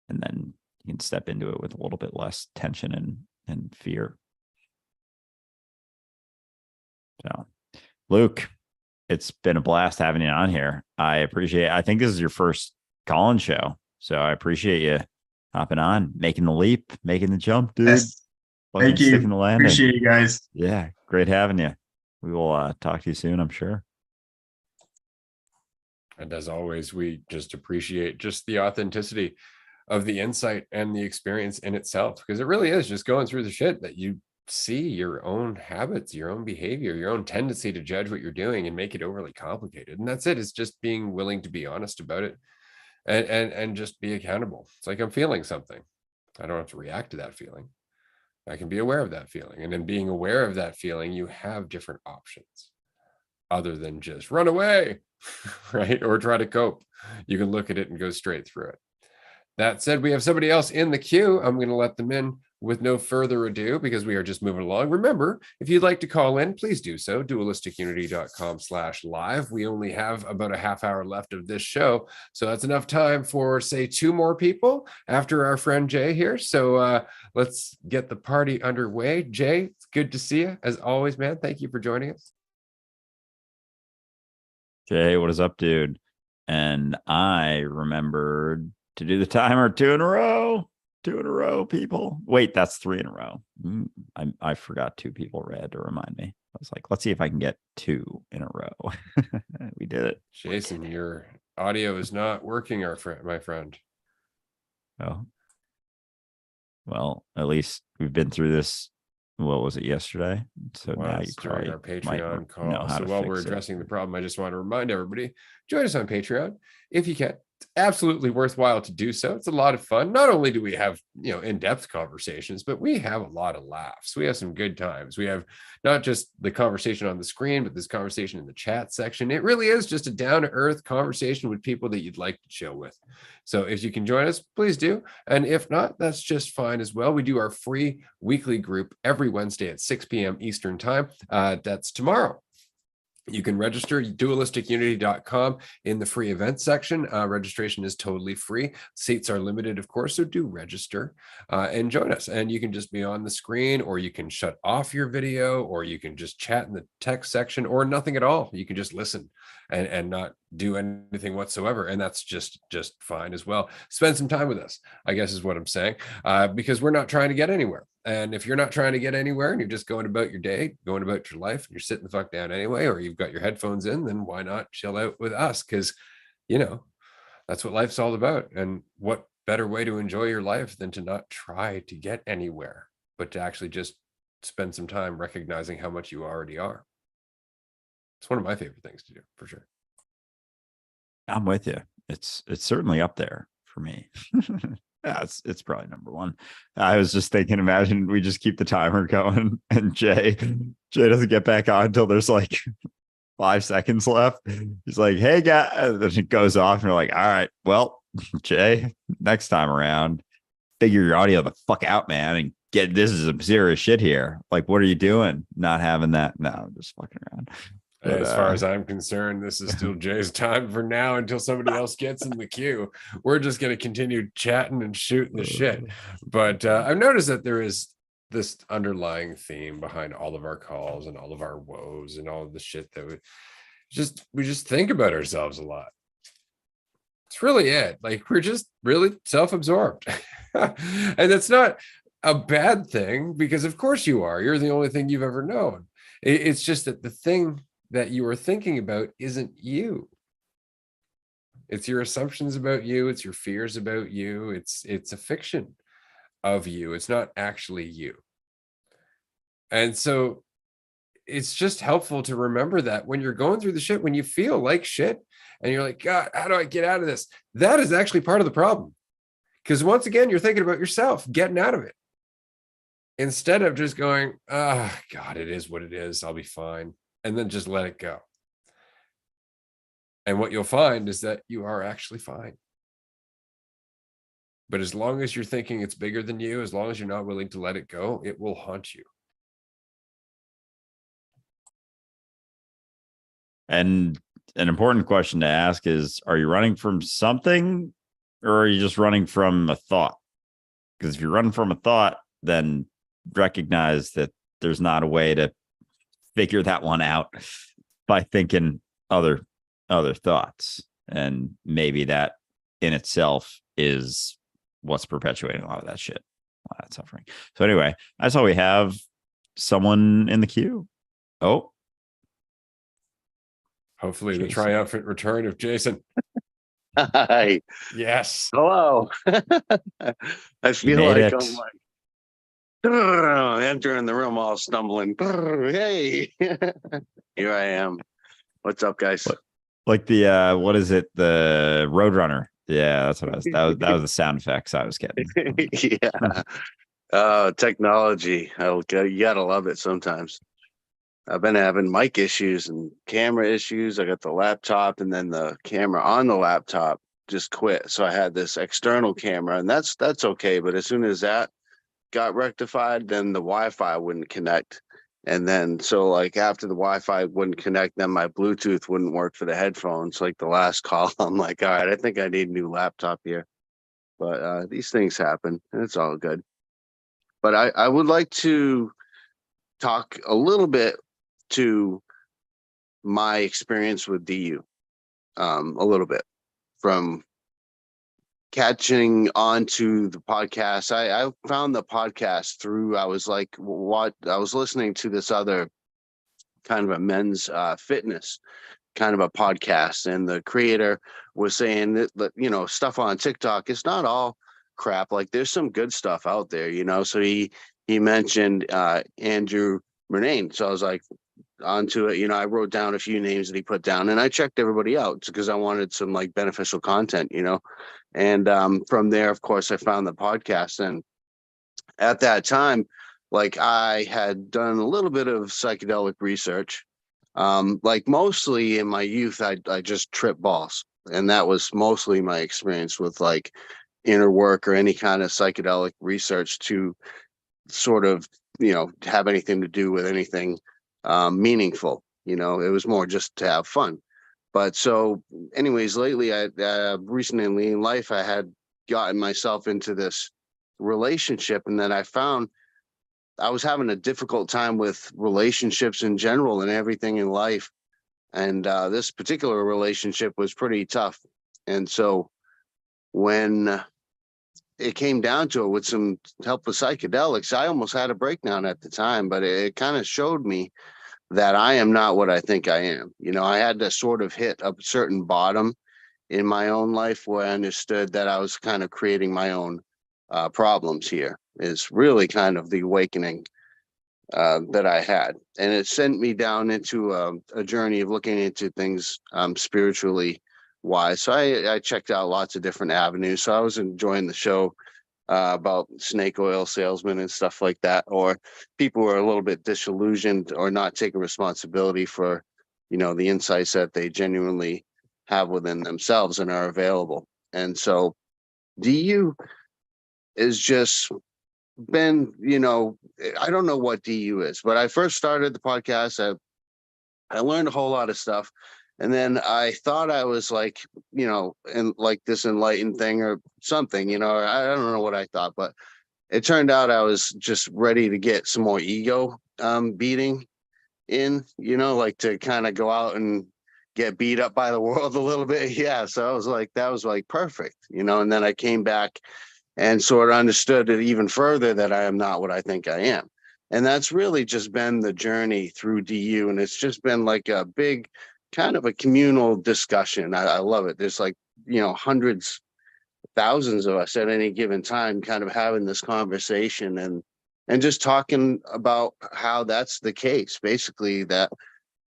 And then you can step into it with a little bit less tension and fear. So, Luke, it's been a blast having you on here. I appreciate it. I think this is your first call-in show. So I appreciate you hopping on, making the leap, making the jump, dude. Yes. Thank you. Sticking the landing. Appreciate you guys. Yeah, great having you. We will talk to you soon, I'm sure. And as always, we just appreciate just the authenticity of the insight and the experience in itself, because it really is just going through the shit that you see your own habits, your own behavior, your own tendency to judge what you're doing and make it overly complicated. And that's it. It's just being willing to be honest about it and just be accountable. It's like I'm feeling something. I don't have to react to that feeling. I can be aware of that feeling. And in being aware of that feeling, you have different options other than just run away, right? Or try to cope. You can look at it and go straight through it. That said, we have somebody else in the queue. I'm going to let them in. with no further ado, because we are just moving along, remember, if you'd like to call in, please do so. dualisticunity.com/live. We only have about a half hour left of this show, so that's enough time for, say, 2 more people after our friend Jay here. So let's get the party underway. Jay, it's good to see you as always, man. Thank you for joining us. Jay, what is up, dude? And I remembered to do the timer 2 in a row. 2 in a row, people. Wait, that's 3 in a row. I forgot 2 people read to remind me. I was like, let's see if I can get 2 in a row. We did it. Jason, your audio is not working, my friend. Oh. Well, at least we've been through this. What was it, yesterday? So now you during probably our might Patreon call. know how So to while fix we're it. addressing the problem, I just want to remind everybody, join us on Patreon if you can. It's absolutely worthwhile to do so. It's a lot of fun. Not only do we have, in-depth conversations, but we have a lot of laughs. We have some good times. We have not just the conversation on the screen, but this conversation in the chat section. It really is just a down-to-earth conversation with people that you'd like to chill with. So if you can join us, please do. And if not, that's just fine as well. We do our free weekly group every Wednesday at 6 p.m. Eastern time. That's tomorrow. You can register dualisticunity.com in the free events section. Registration is totally free. Seats are limited, of course, so do register and join us. And you can just be on the screen, or you can shut off your video, or you can just chat in the text section, or nothing at all. You can just listen and not do anything whatsoever, and that's just fine as well. Spend some time with us, I guess is what I'm saying, because we're not trying to get anywhere. And if you're not trying to get anywhere and you're just going about your day, going about your life, and you're sitting the fuck down anyway, or you've got your headphones in, then why not chill out with us? Because that's what life's all about. And what better way to enjoy your life than to not try to get anywhere, but to actually just spend some time recognizing how much you already are. It's one of my favorite things to do, for sure. I'm with you. It's certainly up there for me. Yeah, it's probably number 1. I was just thinking, imagine we just keep the timer going and Jay doesn't get back on until there's like 5 seconds left. He's like, hey, guy, and then it goes off and you're like, all right, well, Jay, next time around, figure your audio the fuck out, man, and this is some serious shit here. Like, what are you doing? Not having that. No, I'm just fucking around. But, as far as I'm concerned, this is still Jay's time for now until somebody else gets in the queue. We're just going to continue chatting and shooting the shit. But I've noticed that there is this underlying theme behind all of our calls and all of our woes and all of the shit that we just think about ourselves a lot. It's really it. Like, we're just really self-absorbed. And that's not a bad thing, because of course you are. You're the only thing you've ever known. It's just that the thing that you are thinking about isn't you. It's your assumptions about you. It's your fears about you. It's a fiction of you. It's not actually you. And so it's just helpful to remember that when you're going through the shit, when you feel like shit and you're like, God, how do I get out of this? That is actually part of the problem. Because once again, you're thinking about yourself getting out of it, instead of just going, oh, God, it is what it is. I'll be fine. And then just let it go. And what you'll find is that you are actually fine. But as long as you're thinking it's bigger than you, as long as you're not willing to let it go, it will haunt you. And an important question to ask is, are you running from something, or are you just running from a thought? Because if you're running from a thought, then recognize that there's not a way to figure that one out by thinking other thoughts. And maybe that in itself is what's perpetuating a lot of that shit, a lot of that suffering. So anyway, I saw we have someone in the queue. Oh, hopefully Jason. The triumphant return of Jason. Hi. Yes. Hello. I feel made like it. I'm like entering the room all stumbling. Hey. Here I am. What's up, guys? Like the what is it? The Roadrunner. Yeah, that's what I was. That was the sound effects I was getting. Yeah. Technology. You gotta love it sometimes. I've been having mic issues and camera issues. I got the laptop, and then the camera on the laptop just quit. So I had this external camera, and that's okay. But as soon as that got rectified, then the Wi-Fi wouldn't connect. And then, so like after the Wi-Fi wouldn't connect, then my Bluetooth wouldn't work for the headphones. Like the last call, I'm like, all right, I think I need a new laptop here. But these things happen, and it's all good. But I would like to talk a little bit to my experience with DU, a little bit from catching on to the podcast. I found the podcast through, I was like, what I was listening to this other kind of a men's fitness kind of a podcast, and the creator was saying that you know, stuff on TikTok, it's not all crap. Like there's some good stuff out there, you know. So he mentioned Andrew Murnane. So I was like onto it, you know. I wrote down a few names that he put down, and I checked everybody out because I wanted some like beneficial content, you know. And from there, of course, I found the podcast. And at that time, like I had done a little bit of psychedelic research. Like mostly in my youth, I just tripped balls. And that was mostly my experience with like inner work or any kind of psychedelic research to sort of, you know, have anything to do with anything meaningful. You know, it was more just to have fun. But so, anyways, lately, I recently in life, I had gotten myself into this relationship, and then I found I was having a difficult time with relationships in general and everything in life. And this particular relationship was pretty tough. And so when it came down to it, with some help with psychedelics, I almost had a breakdown at the time, but it kind of showed me that I am not what I think I am. You know, I had to sort of hit a certain bottom in my own life where I understood that I was kind of creating my own problems here. Is really kind of the awakening that I had. And it sent me down into a journey of looking into things spiritually wise. So I checked out lots of different avenues. So I was enjoying the show about snake oil salesmen and stuff like that, or people who are a little bit disillusioned or not taking responsibility for, you know, the insights that they genuinely have within themselves and are available. And so DU is just been, you know, I don't know what DU is, but I first started the podcast. I learned a whole lot of stuff. And then I thought I was like, you know, and like this enlightened thing or something, you know, I don't know what I thought, but it turned out I was just ready to get some more ego beating in, you know, like to kind of go out and get beat up by the world a little bit. Yeah. So I was like, that was like perfect, you know. And then I came back and sort of understood it even further that I am not what I think I am. And that's really just been the journey through DU. And it's just been like a big kind of a communal discussion. I love it. There's like, you know, hundreds, thousands of us at any given time kind of having this conversation and just talking about how that's the case. Basically, that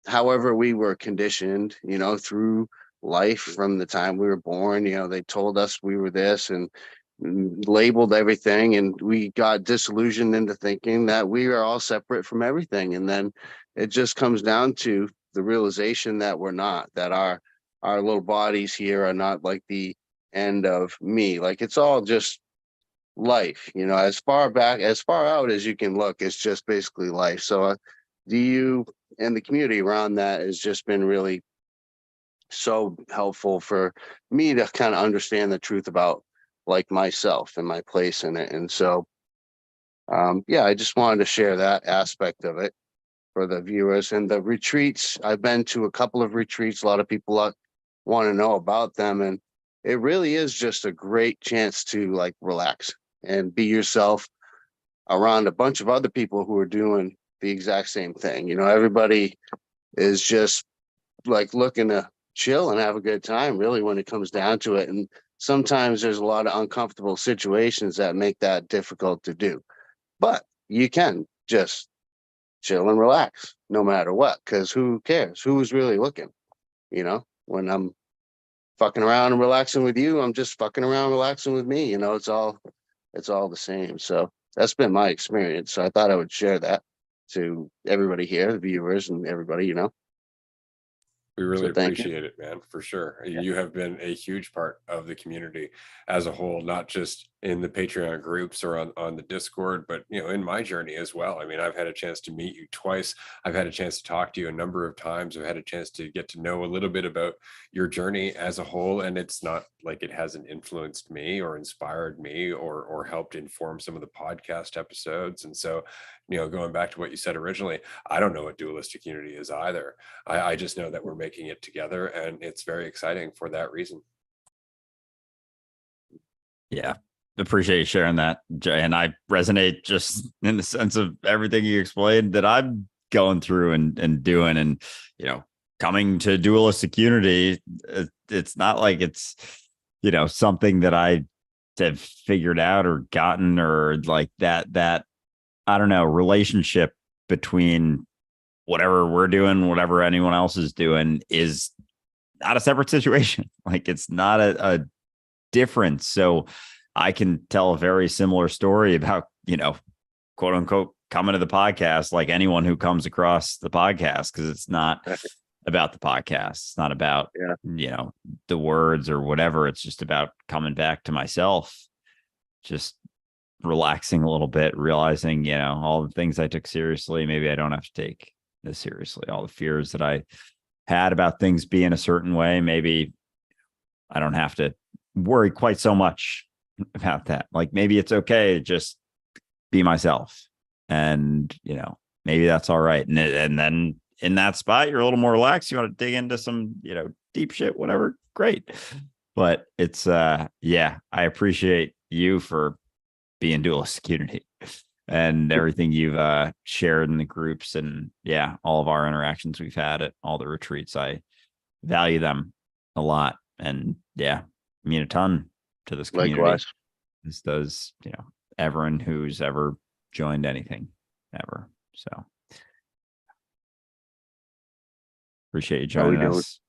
however we were conditioned, you know, through life from the time we were born, you know, they told us we were this and labeled everything, and we got disillusioned into thinking that we are all separate from everything. And then it just comes down to the realization that we're not, that our little bodies here are not like the end of me. Like it's all just life, you know, as far back, as far out as you can look, it's just basically life. So DU and the community around that has just been really so helpful for me to kind of understand the truth about like myself and my place in it. And so yeah, I just wanted to share that aspect of it for the viewers. And the retreats, I've been to a couple of retreats. A lot of people want to know about them, and it really is just a great chance to like relax and be yourself around a bunch of other people who are doing the exact same thing. You know, everybody is just like looking to chill and have a good time, really, when it comes down to it. And sometimes there's a lot of uncomfortable situations that make that difficult to do, but you can just chill and relax no matter what, because who cares? Who's really looking? You know, when I'm fucking around and relaxing with you, I'm just fucking around relaxing with me. You know, it's all the same. So that's been my experience. So I thought I would share that to everybody here, the viewers and everybody, you know. We really So thank you. appreciate it, man, for sure. Yeah. You have been a huge part of the community as a whole, not just in the Patreon groups or on the Discord, but in my journey as well. I mean, I've had a chance to meet you twice. I've had a chance to talk to you a number of times. I've had a chance to get to know a little bit about your journey as a whole. And it's not like it hasn't influenced me or inspired me or helped inform some of the podcast episodes. And so, going back to what you said originally, I don't know what Dualistic Unity is either. I just know that we're making it together, and it's very exciting for that reason. Yeah. Appreciate you sharing that, Jay. And I resonate just in the sense of everything you explained that I'm going through and doing. And, coming to Dualistic Unity, it's not like it's, something that I have figured out or gotten or like that, I don't know, relationship between whatever we're doing, whatever anyone else is doing is not a separate situation. Like it's not a difference. So I can tell a very similar story about, quote unquote, coming to the podcast like anyone who comes across the podcast, because it's not about the podcast. It's not about, the words or whatever. It's just about coming back to myself, just relaxing a little bit, realizing, all the things I took seriously, maybe I don't have to take this seriously. All the fears that I had about things being a certain way, maybe I don't have to worry quite so much about that. Like maybe it's okay to just be myself, and maybe that's all right. And then in that spot, you're a little more relaxed. You want to dig into some deep shit, whatever. Great. But it's I appreciate you for being Dualistic Unity and everything you've shared in the groups, and all of our interactions we've had at all the retreats. I value them a lot, and mean a ton to this community. Likewise. This does, everyone who's ever joined anything ever. So appreciate you joining us.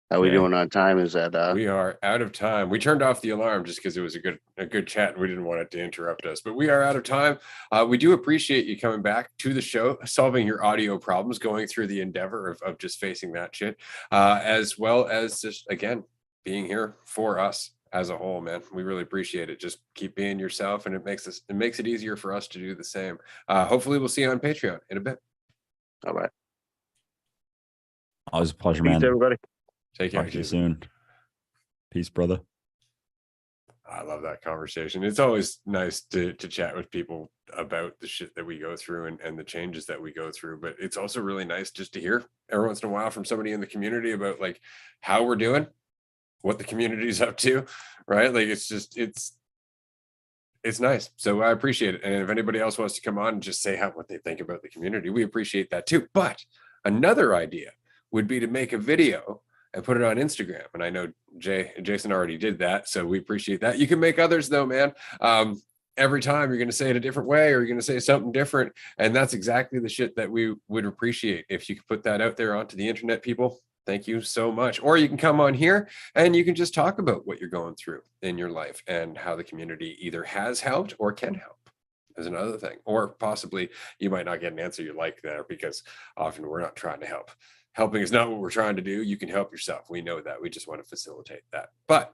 How we doing on time? Is that we are out of time. We turned off the alarm just because it was a good chat and we didn't want it to interrupt us, but we are out of time. We do appreciate you coming back to the show, solving your audio problems, going through the endeavor of just facing that shit, as well as just, again, being here for us as a whole, man. We really appreciate it. Just keep being yourself, and it makes it easier for us to do the same. Hopefully we'll see you on Patreon in a bit. all right? Always a pleasure, Peace, man. everybody. Take care. Talk to you soon. Peace, brother. I love that conversation. It's always nice to chat with people about the shit that we go through and the changes that we go through. But it's also really nice just to hear every once in a while from somebody in the community about like how we're doing, what the community's up to, right? Like it's nice. So I appreciate it. And if anybody else wants to come on and just say what they think about the community, we appreciate that too. But another idea would be to make a video and put it on Instagram. And I know Jason already did that, so we appreciate that. You can make others though, man. Every time you're going to say it a different way, or you're going to say something different. And that's exactly the shit that we would appreciate. If you could put that out there onto the internet, people, thank you so much. Or you can come on here and you can just talk about what you're going through in your life and how the community either has helped or can help is another thing. Or possibly you might not get an answer you like there, because often we're not trying to help. Helping is not what we're trying to do. You can help yourself. We know that. We just want to facilitate that. But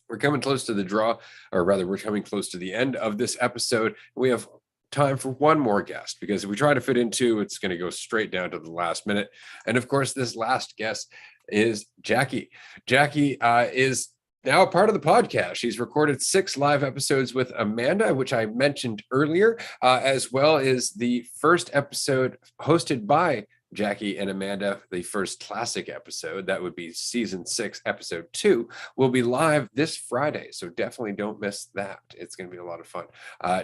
we're coming close to the draw, or rather, we're coming close to the end of this episode. We have time for one more guest, because if we try to fit in two, it's going to go straight down to the last minute. And of course, this last guest is Jackie. Jackie is now a part of the podcast. She's recorded 6 live episodes with Amanda, which I mentioned earlier, as well as the first episode hosted by Jackie and Amanda. The first classic episode, that would be season 6, episode 2, will be live this Friday. So definitely don't miss that. It's going to be a lot of fun.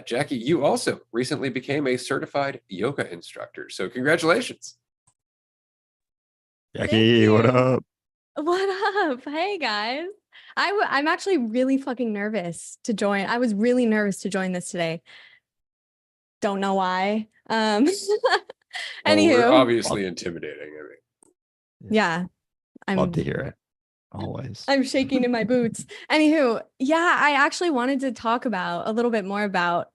Jackie, you also recently became a certified yoga instructor. So congratulations. Jackie, what up? What up? Hey guys. I'm actually really fucking nervous to join. I was really nervous to join this today. Don't know why. Anywho, we're obviously intimidating. I mean, yeah, Love to hear it. Always. I'm shaking in my boots. Anywho, yeah, I actually wanted to talk about a little bit more about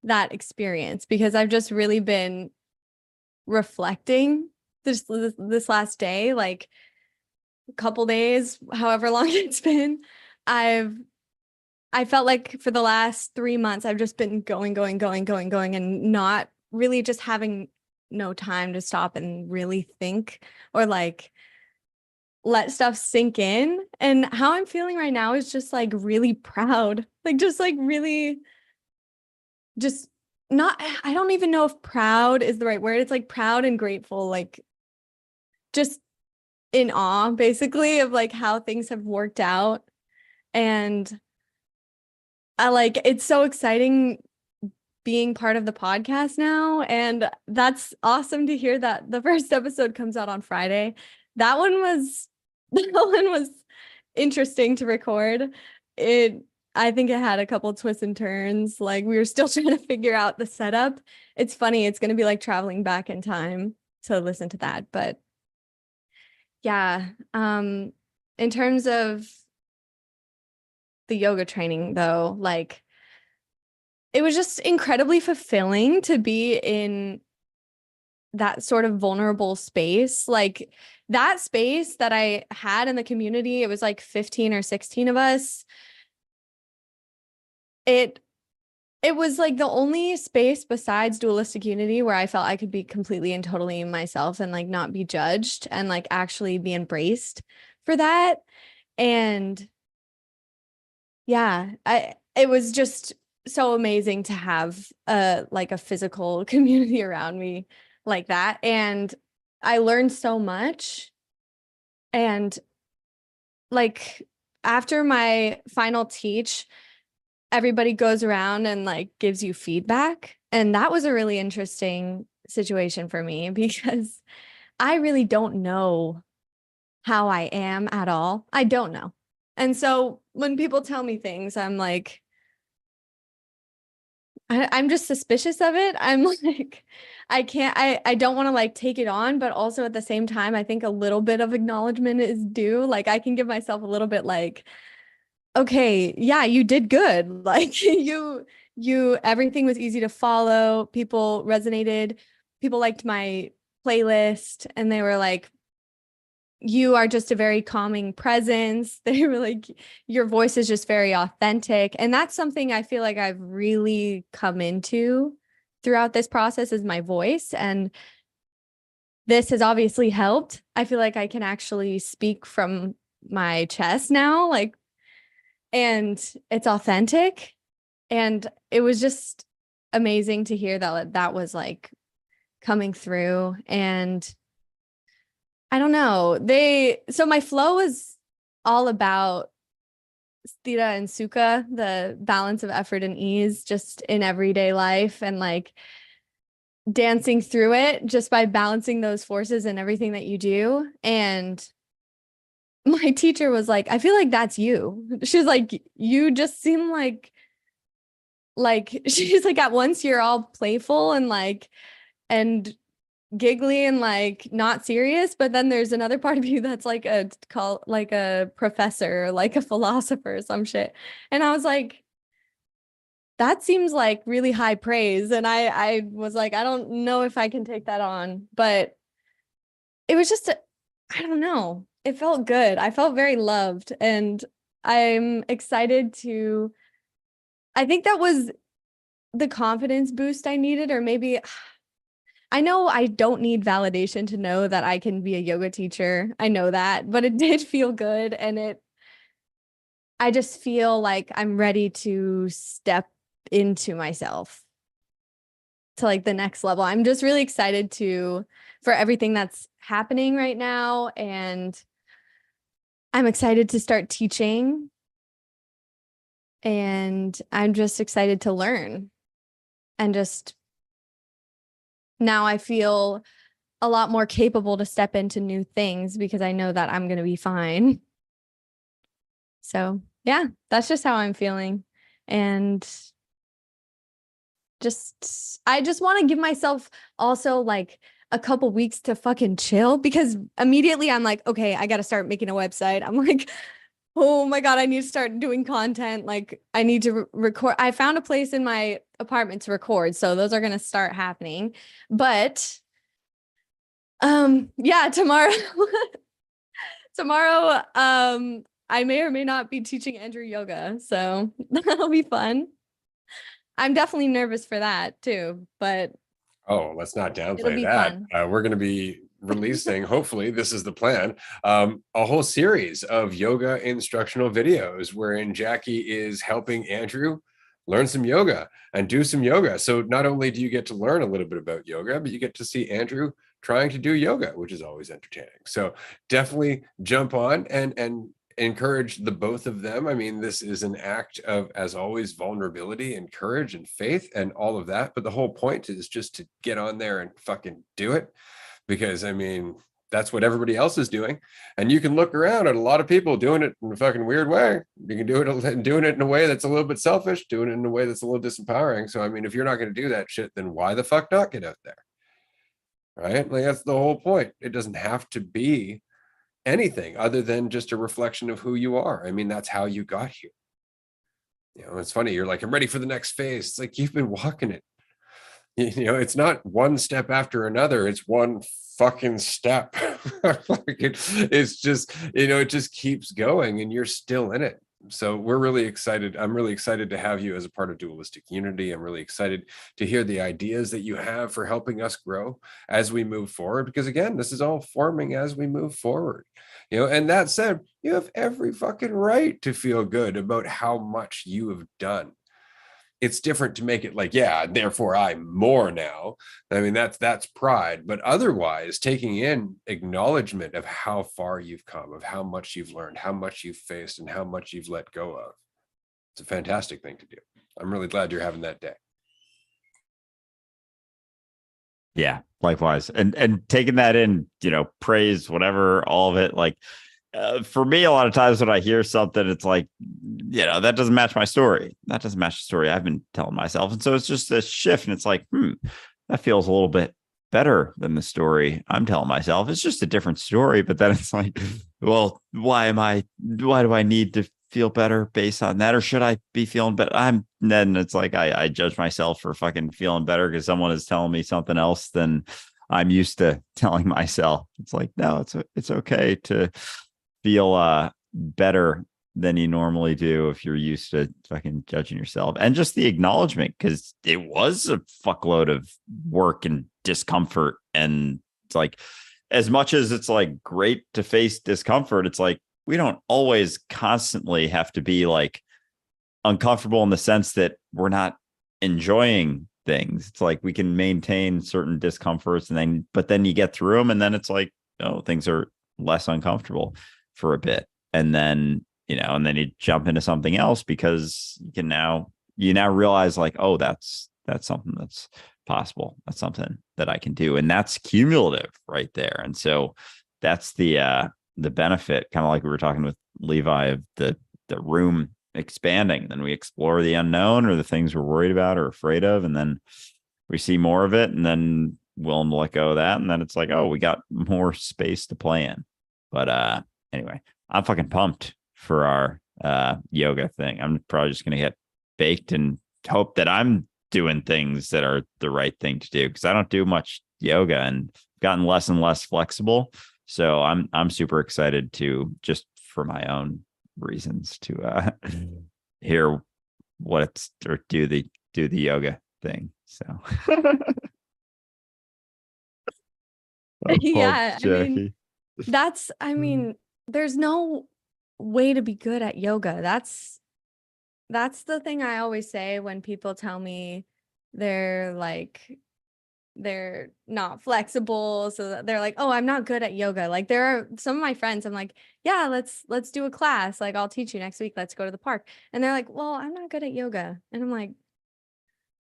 that experience, because I've just really been reflecting this last day, like a couple days, however long it's been. I've I felt like for the last 3 months, I've just been going, and not really just having no time to stop and really think or like let stuff sink in. And how I'm feeling right now is just like really proud, like just like really just not, I don't even know if proud is the right word. It's like proud and grateful, like just in awe basically of like how things have worked out. And I like, it's so exciting being part of the podcast now. And that's awesome to hear that the first episode comes out on Friday. That one was interesting to record. I think it had a couple twists and turns. Like we were still trying to figure out the setup. It's funny. It's going to be like traveling back in time to listen to that. But yeah, in terms of the yoga training though, like it was just incredibly fulfilling to be in that sort of vulnerable space. Like that space that I had in the community, it was like 15 or 16 of us. It was like the only space besides Dualistic Unity where I felt I could be completely and totally myself and like not be judged and like actually be embraced for that. And yeah, it was just so amazing to have like a physical community around me like that. And I learned so much. And like after my final teach, everybody goes around and like gives you feedback. And that was a really interesting situation for me because I really don't know how I am at all. I don't know. And so when people tell me things, I'm like, I'm just suspicious of it. I'm like, I don't want to like take it on, but also at the same time, I think a little bit of acknowledgement is due. Like I can give myself a little bit like, okay, yeah, you did good. Like everything was easy to follow. People resonated. People liked my playlist and they were like, you are just a very calming presence. They were like, your voice is just very authentic. And that's something I feel like I've really come into throughout this process is my voice. And this has obviously helped. I feel like I can actually speak from my chest now, like, and it's authentic. And it was just amazing to hear that was like coming through. And I don't know. So my flow was all about sthira and sukha, the balance of effort and ease just in everyday life and like dancing through it just by balancing those forces and everything that you do. And my teacher was like, I feel like that's you. She's like, you just seem like she's like at once you're all playful and like and giggly and like not serious, but then there's another part of you that's like a professor, like a philosopher or some shit. And I was like, that seems like really high praise. And I was like, I don't know if I can take that on, but it was just I don't know. It felt good. I felt very loved and I'm excited to I think that was the confidence boost I needed, or maybe I know I don't need validation to know that I can be a yoga teacher. I know that, but it did feel good. And I just feel like I'm ready to step into myself to like the next level. I'm just really excited for everything that's happening right now. And I'm excited to start teaching. And I'm just excited to learn and just now I feel a lot more capable to step into new things because I know that I'm going to be fine. So yeah, that's just how I'm feeling. And I just want to give myself also like a couple weeks to fucking chill because immediately I'm like, okay, I got to start making a website. I'm like, oh my God, I need to start doing content. Like I need to record. I found a place in my apartment to record. So those are going to start happening. But yeah, tomorrow, I may or may not be teaching Andrew yoga, so that'll be fun. I'm definitely nervous for that too, but Oh, let's not it'll downplay be that. fun. We're going to be releasing, hopefully, this is the plan, a whole series of yoga instructional videos wherein Jackie is helping Andrew learn some yoga and do some yoga. So not only do you get to learn a little bit about yoga, but you get to see Andrew trying to do yoga, which is always entertaining. So definitely jump on and encourage the both of them. I mean, this is an act of, as always, vulnerability and courage and faith and all of that. But the whole point is just to get on there and fucking do it. Because I mean, that's what everybody else is doing. And you can look around at a lot of people doing it in a fucking weird way. You can do it doing it in a way that's a little bit selfish, doing it in a way that's a little disempowering. So I mean, if you're not going to do that shit, then why the fuck not get out there? Right? Like that's the whole point. It doesn't have to be anything other than just a reflection of who you are. I mean, that's how you got here. You know, it's funny. You're like, I'm ready for the next phase. It's like you've been walking it. You know, it's not one step after another. It's one fucking step. It's just, you know, it just keeps going and you're still in it. So we're really excited. I'm really excited to have you as a part of Dualistic Unity. I'm really excited to hear the ideas that you have for helping us grow as we move forward, because again, this is all forming as we move forward. You know, and that said, you have every fucking right to feel good about how much you have done. It's different to make it like, yeah, therefore I'm more now. I mean, that's pride. But otherwise, taking in acknowledgement of how far you've come, of how much you've learned, how much you've faced, and how much you've let go of. It's a fantastic thing to do. I'm really glad you're having that day. Yeah, likewise. And taking that in, you know, praise, whatever, all of it, like for me, a lot of times when I hear something, it's like, you know, that doesn't match my story. That doesn't match the story I've been telling myself. And so it's just a shift. And it's like, that feels a little bit better than the story I'm telling myself. It's just a different story. But then it's like, well, why do I need to feel better based on that? Or should I be feeling better? Then it's like, I judge myself for fucking feeling better because someone is telling me something else than I'm used to telling myself. It's like, no, it's okay to feel better than you normally do if you're used to fucking judging yourself. And just the acknowledgement, because it was a fuckload of work and discomfort. And it's like, as much as it's like great to face discomfort, it's like we don't always constantly have to be like uncomfortable in the sense that we're not enjoying things. It's like we can maintain certain discomforts but then you get through them and then it's like, oh, things are less uncomfortable for a bit. And then, you know, and then you jump into something else because you now realize like, oh, that's something that's possible. That's something that I can do. And that's cumulative right there. And so that's the benefit, kind of like we were talking with Levi, of the room expanding. Then we explore the unknown or the things we're worried about or afraid of. And then we see more of it and then willing to let go of that. And then it's like, oh, we got more space to play in. But anyway, I'm fucking pumped for our yoga thing. I'm probably just going to get baked and hope that I'm doing things that are the right thing to do, because I don't do much yoga and gotten less and less flexible. So I'm super excited to, just for my own reasons, to hear or do the yoga thing. So Yeah, I mean, there's no way to be good at yoga. That's the thing I always say when people tell me they're not flexible. So they're like, oh, I'm not good at yoga. Like there are some of my friends, I'm like, yeah, let's do a class. Like I'll teach you next week. Let's go to the park. And they're like, well, I'm not good at yoga. And I'm like,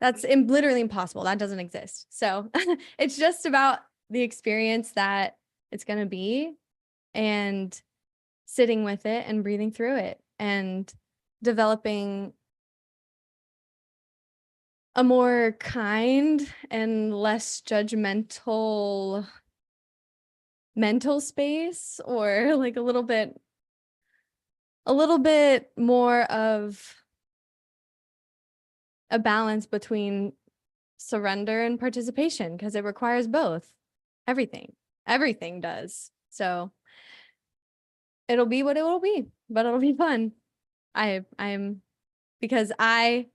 that's literally impossible. That doesn't exist. So it's just about the experience that it's going to be and sitting with it and breathing through it and developing a more kind and less judgmental mental space, or like a little bit more of a balance between surrender and participation, because it requires both. Everything does. So it'll be what it will be. but it'll be fun. I am, because I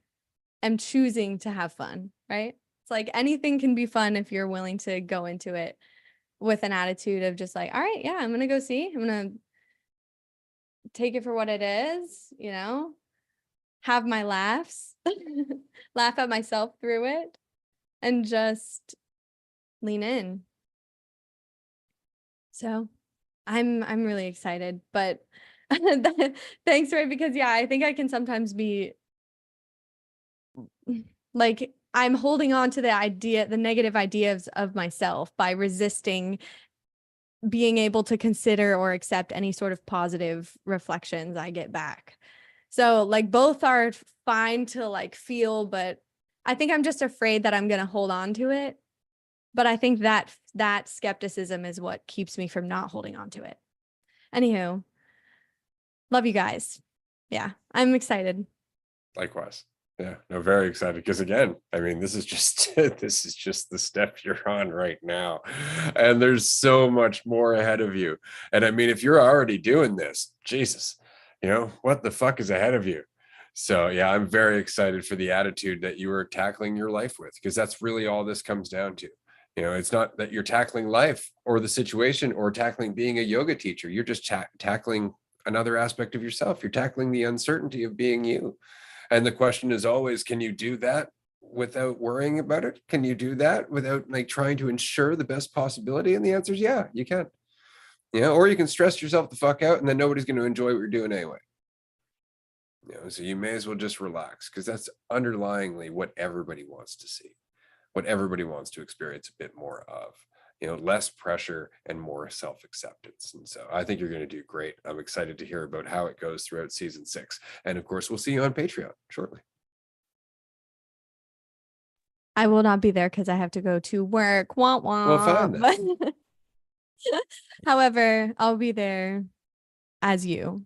am choosing to have fun, right? It's like anything can be fun if you're willing to go into it with an attitude of just like, all right, yeah, I'm gonna go see. I'm gonna take it for what it is, you know, have my laughs, laugh at myself through it, and just lean in. So I'm really excited, but thanks, Ray, because yeah, I think I can sometimes be like, I'm holding on to the negative ideas of myself by resisting being able to consider or accept any sort of positive reflections I get back. So like both are fine to like feel, but I think I'm just afraid that I'm going to hold on to it. But I think that skepticism is what keeps me from not holding on to it. Anywho, love you guys. Yeah, I'm excited. Likewise. Yeah, no, very excited because again, I mean, this is just this is just the step you're on right now, and there's so much more ahead of you. And I mean, if you're already doing this, Jesus, you know what the fuck is ahead of you? So yeah, I'm very excited for the attitude that you are tackling your life with, because that's really all this comes down to. You know, it's not that you're tackling life or the situation or tackling being a yoga teacher. You're just tackling another aspect of yourself. You're tackling the uncertainty of being you. And the question is always, can you do that without worrying about it? Can you do that without like trying to ensure the best possibility? And the answer is yeah, you can. You know, or you can stress yourself the fuck out and then nobody's going to enjoy what you're doing anyway. You know, so you may as well just relax, because that's underlyingly what everybody wants to see, what everybody wants to experience a bit more of. You know, less pressure and more self-acceptance. And so I think you're going to do great. I'm excited to hear about how it goes throughout season 6. And of course, we'll see you on Patreon shortly. I will not be there because I have to go to work. Wah, wah. Well, fine then. But however, I'll be there as you.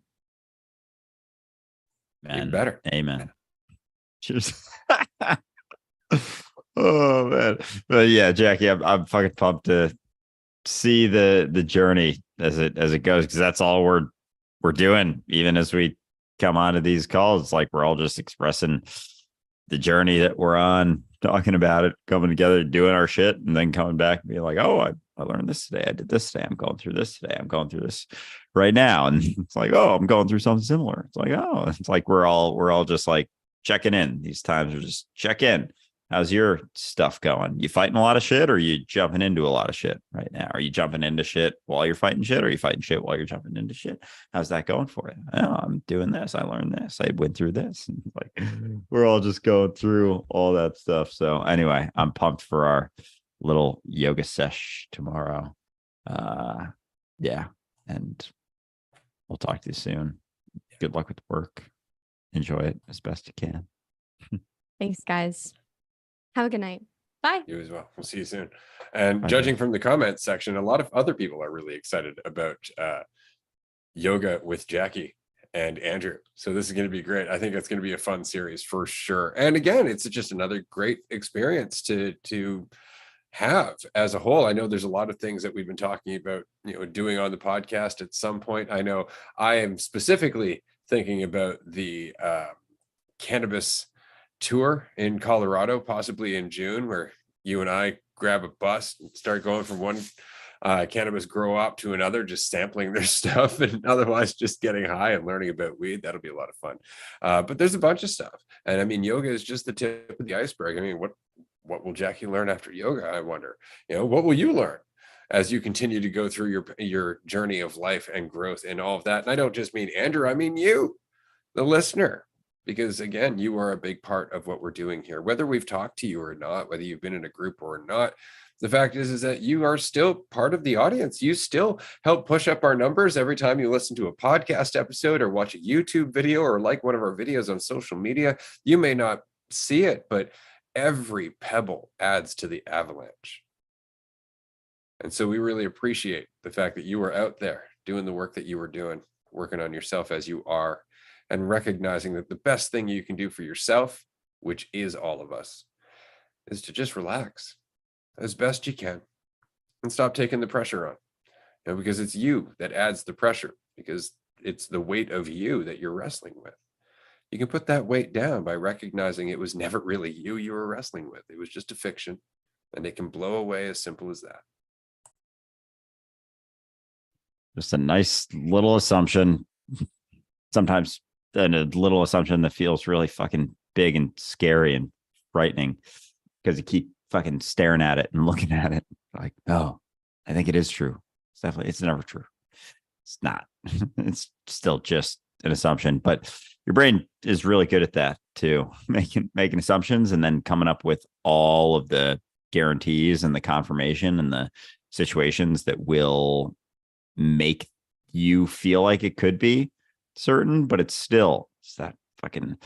Even better. Amen. Cheers. Oh man, but yeah, Jackie, I'm fucking pumped to see the journey as it goes, because that's all we're doing. Even as we come onto these calls, it's like we're all just expressing the journey that we're on, talking about it, coming together, doing our shit, and then coming back and being like, oh, I learned this today. I did this today. I'm going through this today. I'm going through this right now. And it's like, oh, I'm going through something similar. It's like, oh, it's like we're all just like checking in. These times are just check in. How's your stuff going? You fighting a lot of shit, or are you jumping into a lot of shit right now? Are you jumping into shit while you're fighting shit, or are you fighting shit while you're jumping into shit? How's that going for you? Oh, I'm doing this. I learned this. I went through this. And like we're all just going through all that stuff. So anyway, I'm pumped for our little yoga sesh tomorrow. Yeah. And we'll talk to you soon. Good luck with work. Enjoy it as best you can. Thanks, guys. Have a good night. Bye. You as well. We'll see you soon. And Bye, judging guys. from the comments section, a lot of other people are really excited about yoga with Jackie and Andrew. So this is going to be great. I think it's going to be a fun series for sure. And again, it's just another great experience to have as a whole. I know there's a lot of things that we've been talking about, you know, doing on the podcast at some point. I know I am specifically thinking about the cannabis tour in Colorado, possibly in June, where you and I grab a bus and start going from one cannabis grow up to another, just sampling their stuff, and otherwise just getting high and learning about weed. That'll be a lot of fun. But there's a bunch of stuff. And I mean, yoga is just the tip of the iceberg. I mean, what will Jackie learn after yoga? I wonder, you know, what will you learn as you continue to go through your journey of life and growth and all of that? And I don't just mean Andrew, I mean you, the listener. Because again, you are a big part of what we're doing here, whether we've talked to you or not, whether you've been in a group or not. The fact is that you are still part of the audience. You still help push up our numbers every time you listen to a podcast episode or watch a YouTube video or like one of our videos on social media. You may not see it, but every pebble adds to the avalanche. And so we really appreciate the fact that you are out there doing the work that you are doing, working on yourself as you are, and recognizing that the best thing you can do for yourself, which is all of us, is to just relax as best you can and stop taking the pressure on. You know, because it's you that adds the pressure, because it's the weight of you that you're wrestling with. You can put that weight down by recognizing it was never really you were wrestling with. It was just a fiction, and it can blow away as simple as that. Just a nice little assumption. Sometimes a little assumption that feels really fucking big and scary and frightening because you keep fucking staring at it and looking at it like, oh, I think it is true. It's never true. It's not. It's still just an assumption, but your brain is really good at that too, making assumptions and then coming up with all of the guarantees and the confirmation and the situations that will make you feel like it could be certain, but it's that fucking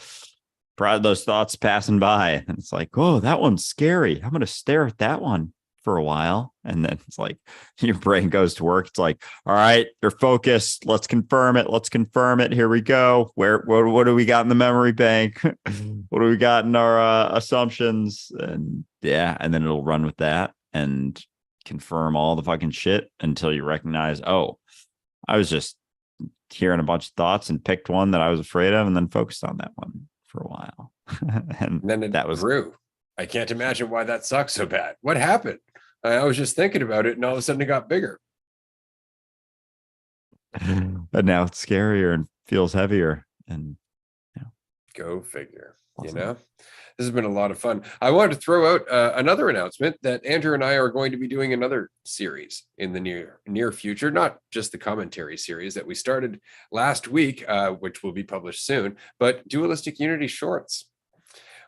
those thoughts passing by, and it's like, oh, that one's scary. I'm gonna stare at that one for a while, and then it's like your brain goes to work. It's like, all right, you're focused. Let's confirm it. Here we go. What do we got in the memory bank? What do we got in our assumptions? And yeah, and then it'll run with that and confirm all the fucking shit until you recognize, oh, I was just hearing a bunch of thoughts and picked one that I was afraid of and then focused on that one for a while. and then that was grew. I can't imagine why that sucks so bad. What happened? I was just thinking about it and all of a sudden it got bigger. But now it's scarier and feels heavier. And go figure. Awesome. You know, this has been a lot of fun. I wanted to throw out another announcement that Andrew and I are going to be doing another series in the near future, not just the commentary series that we started last week, which will be published soon, but Dualistic Unity shorts,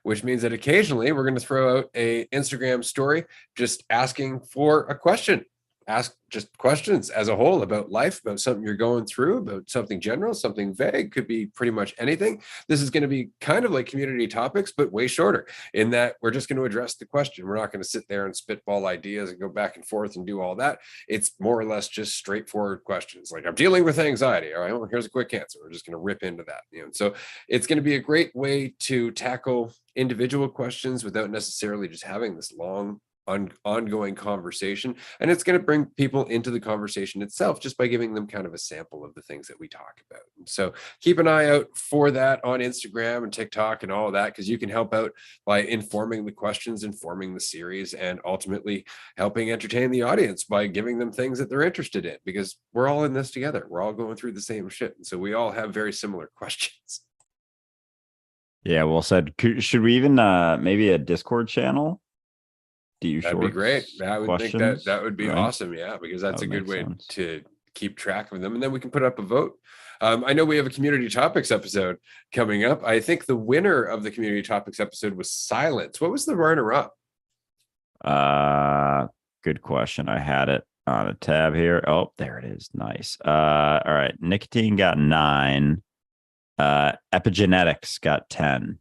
which means that occasionally we're going to throw out a Instagram story just asking for a question. Ask just questions as a whole about life, about something you're going through, about something general, something vague, could be pretty much anything. This is going to be kind of like community topics, but way shorter in that we're just going to address the question. We're not going to sit there and spitball ideas and go back and forth and do all that. It's more or less just straightforward questions. Like, I'm dealing with anxiety. All right, well, here's a quick answer. We're just going to rip into that. So it's going to be a great way to tackle individual questions without necessarily just having this long ongoing conversation, and it's going to bring people into the conversation itself just by giving them kind of a sample of the things that we talk about. So keep an eye out for that on Instagram and TikTok and all of that, because you can help out by informing the questions, informing the series, and ultimately helping entertain the audience by giving them things that they're interested in, because we're all in this together. We're all going through the same shit, and so we all have very similar questions. Yeah, well said. Should we even maybe a Discord channel? That'd be great. I would think that would be awesome. Yeah, because that's a good way to keep track of them. And then we can put up a vote. I know we have a community topics episode coming up. I think the winner of the community topics episode was silence. What was the runner up? Good question. I had it on a tab here. Oh, there it is. Nice. All right. Nicotine got 9. Epigenetics got 10.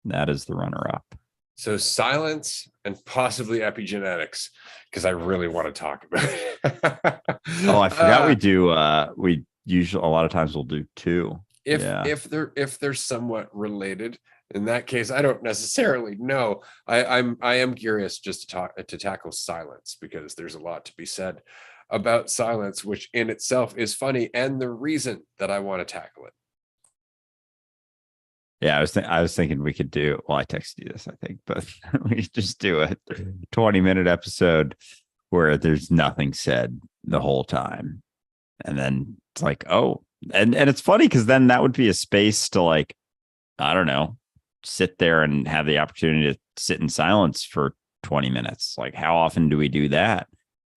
That is the runner up. So silence and possibly epigenetics, because I really want to talk about it. Oh, I forgot we usually a lot of times we'll do 2. If they're somewhat related. In that case, I don't necessarily know. I am curious just to tackle silence, because there's a lot to be said about silence, which in itself is funny, and the reason that I want to tackle it. Yeah, I was thinking we could do, well, I texted you this, I think, but we could just do a 20-minute episode where there's nothing said the whole time. And then it's like, oh, and it's funny because then that would be a space to, like, I don't know, sit there and have the opportunity to sit in silence for 20 minutes. Like, how often do we do that?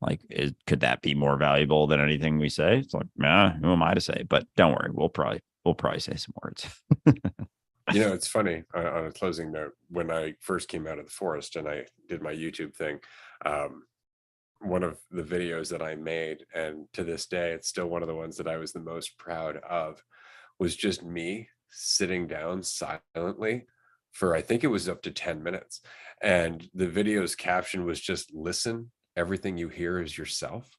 Like, could that be more valuable than anything we say? It's like, nah, who am I to say? But don't worry, we'll probably say some words. It's funny, on a closing note, when I first came out of the forest and I did my YouTube thing, one of the videos that I made, and to this day, it's still one of the ones that I was the most proud of, was just me sitting down silently for, I think it was up to 10 minutes. And the video's caption was just, listen, everything you hear is yourself.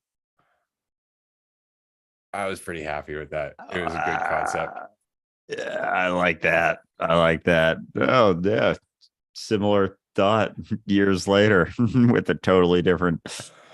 I was pretty happy with that. It was a good concept. Yeah, I like that. Oh, yeah. Similar thought years later with a totally different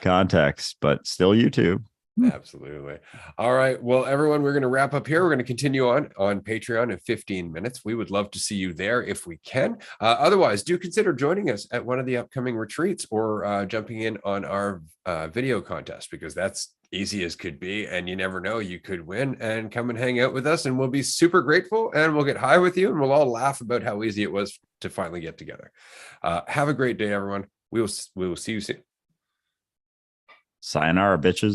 context, but still YouTube. Absolutely. All right. Well, everyone, we're going to wrap up here. We're going to continue on Patreon in 15 minutes. We would love to see you there if we can. Otherwise, do consider joining us at one of the upcoming retreats or jumping in on our video contest, because that's easy as could be. And you never know, you could win and come and hang out with us. And we'll be super grateful, and we'll get high with you, and we'll all laugh about how easy it was to finally get together. Have a great day, everyone. We will see you soon. Sayonara, bitches.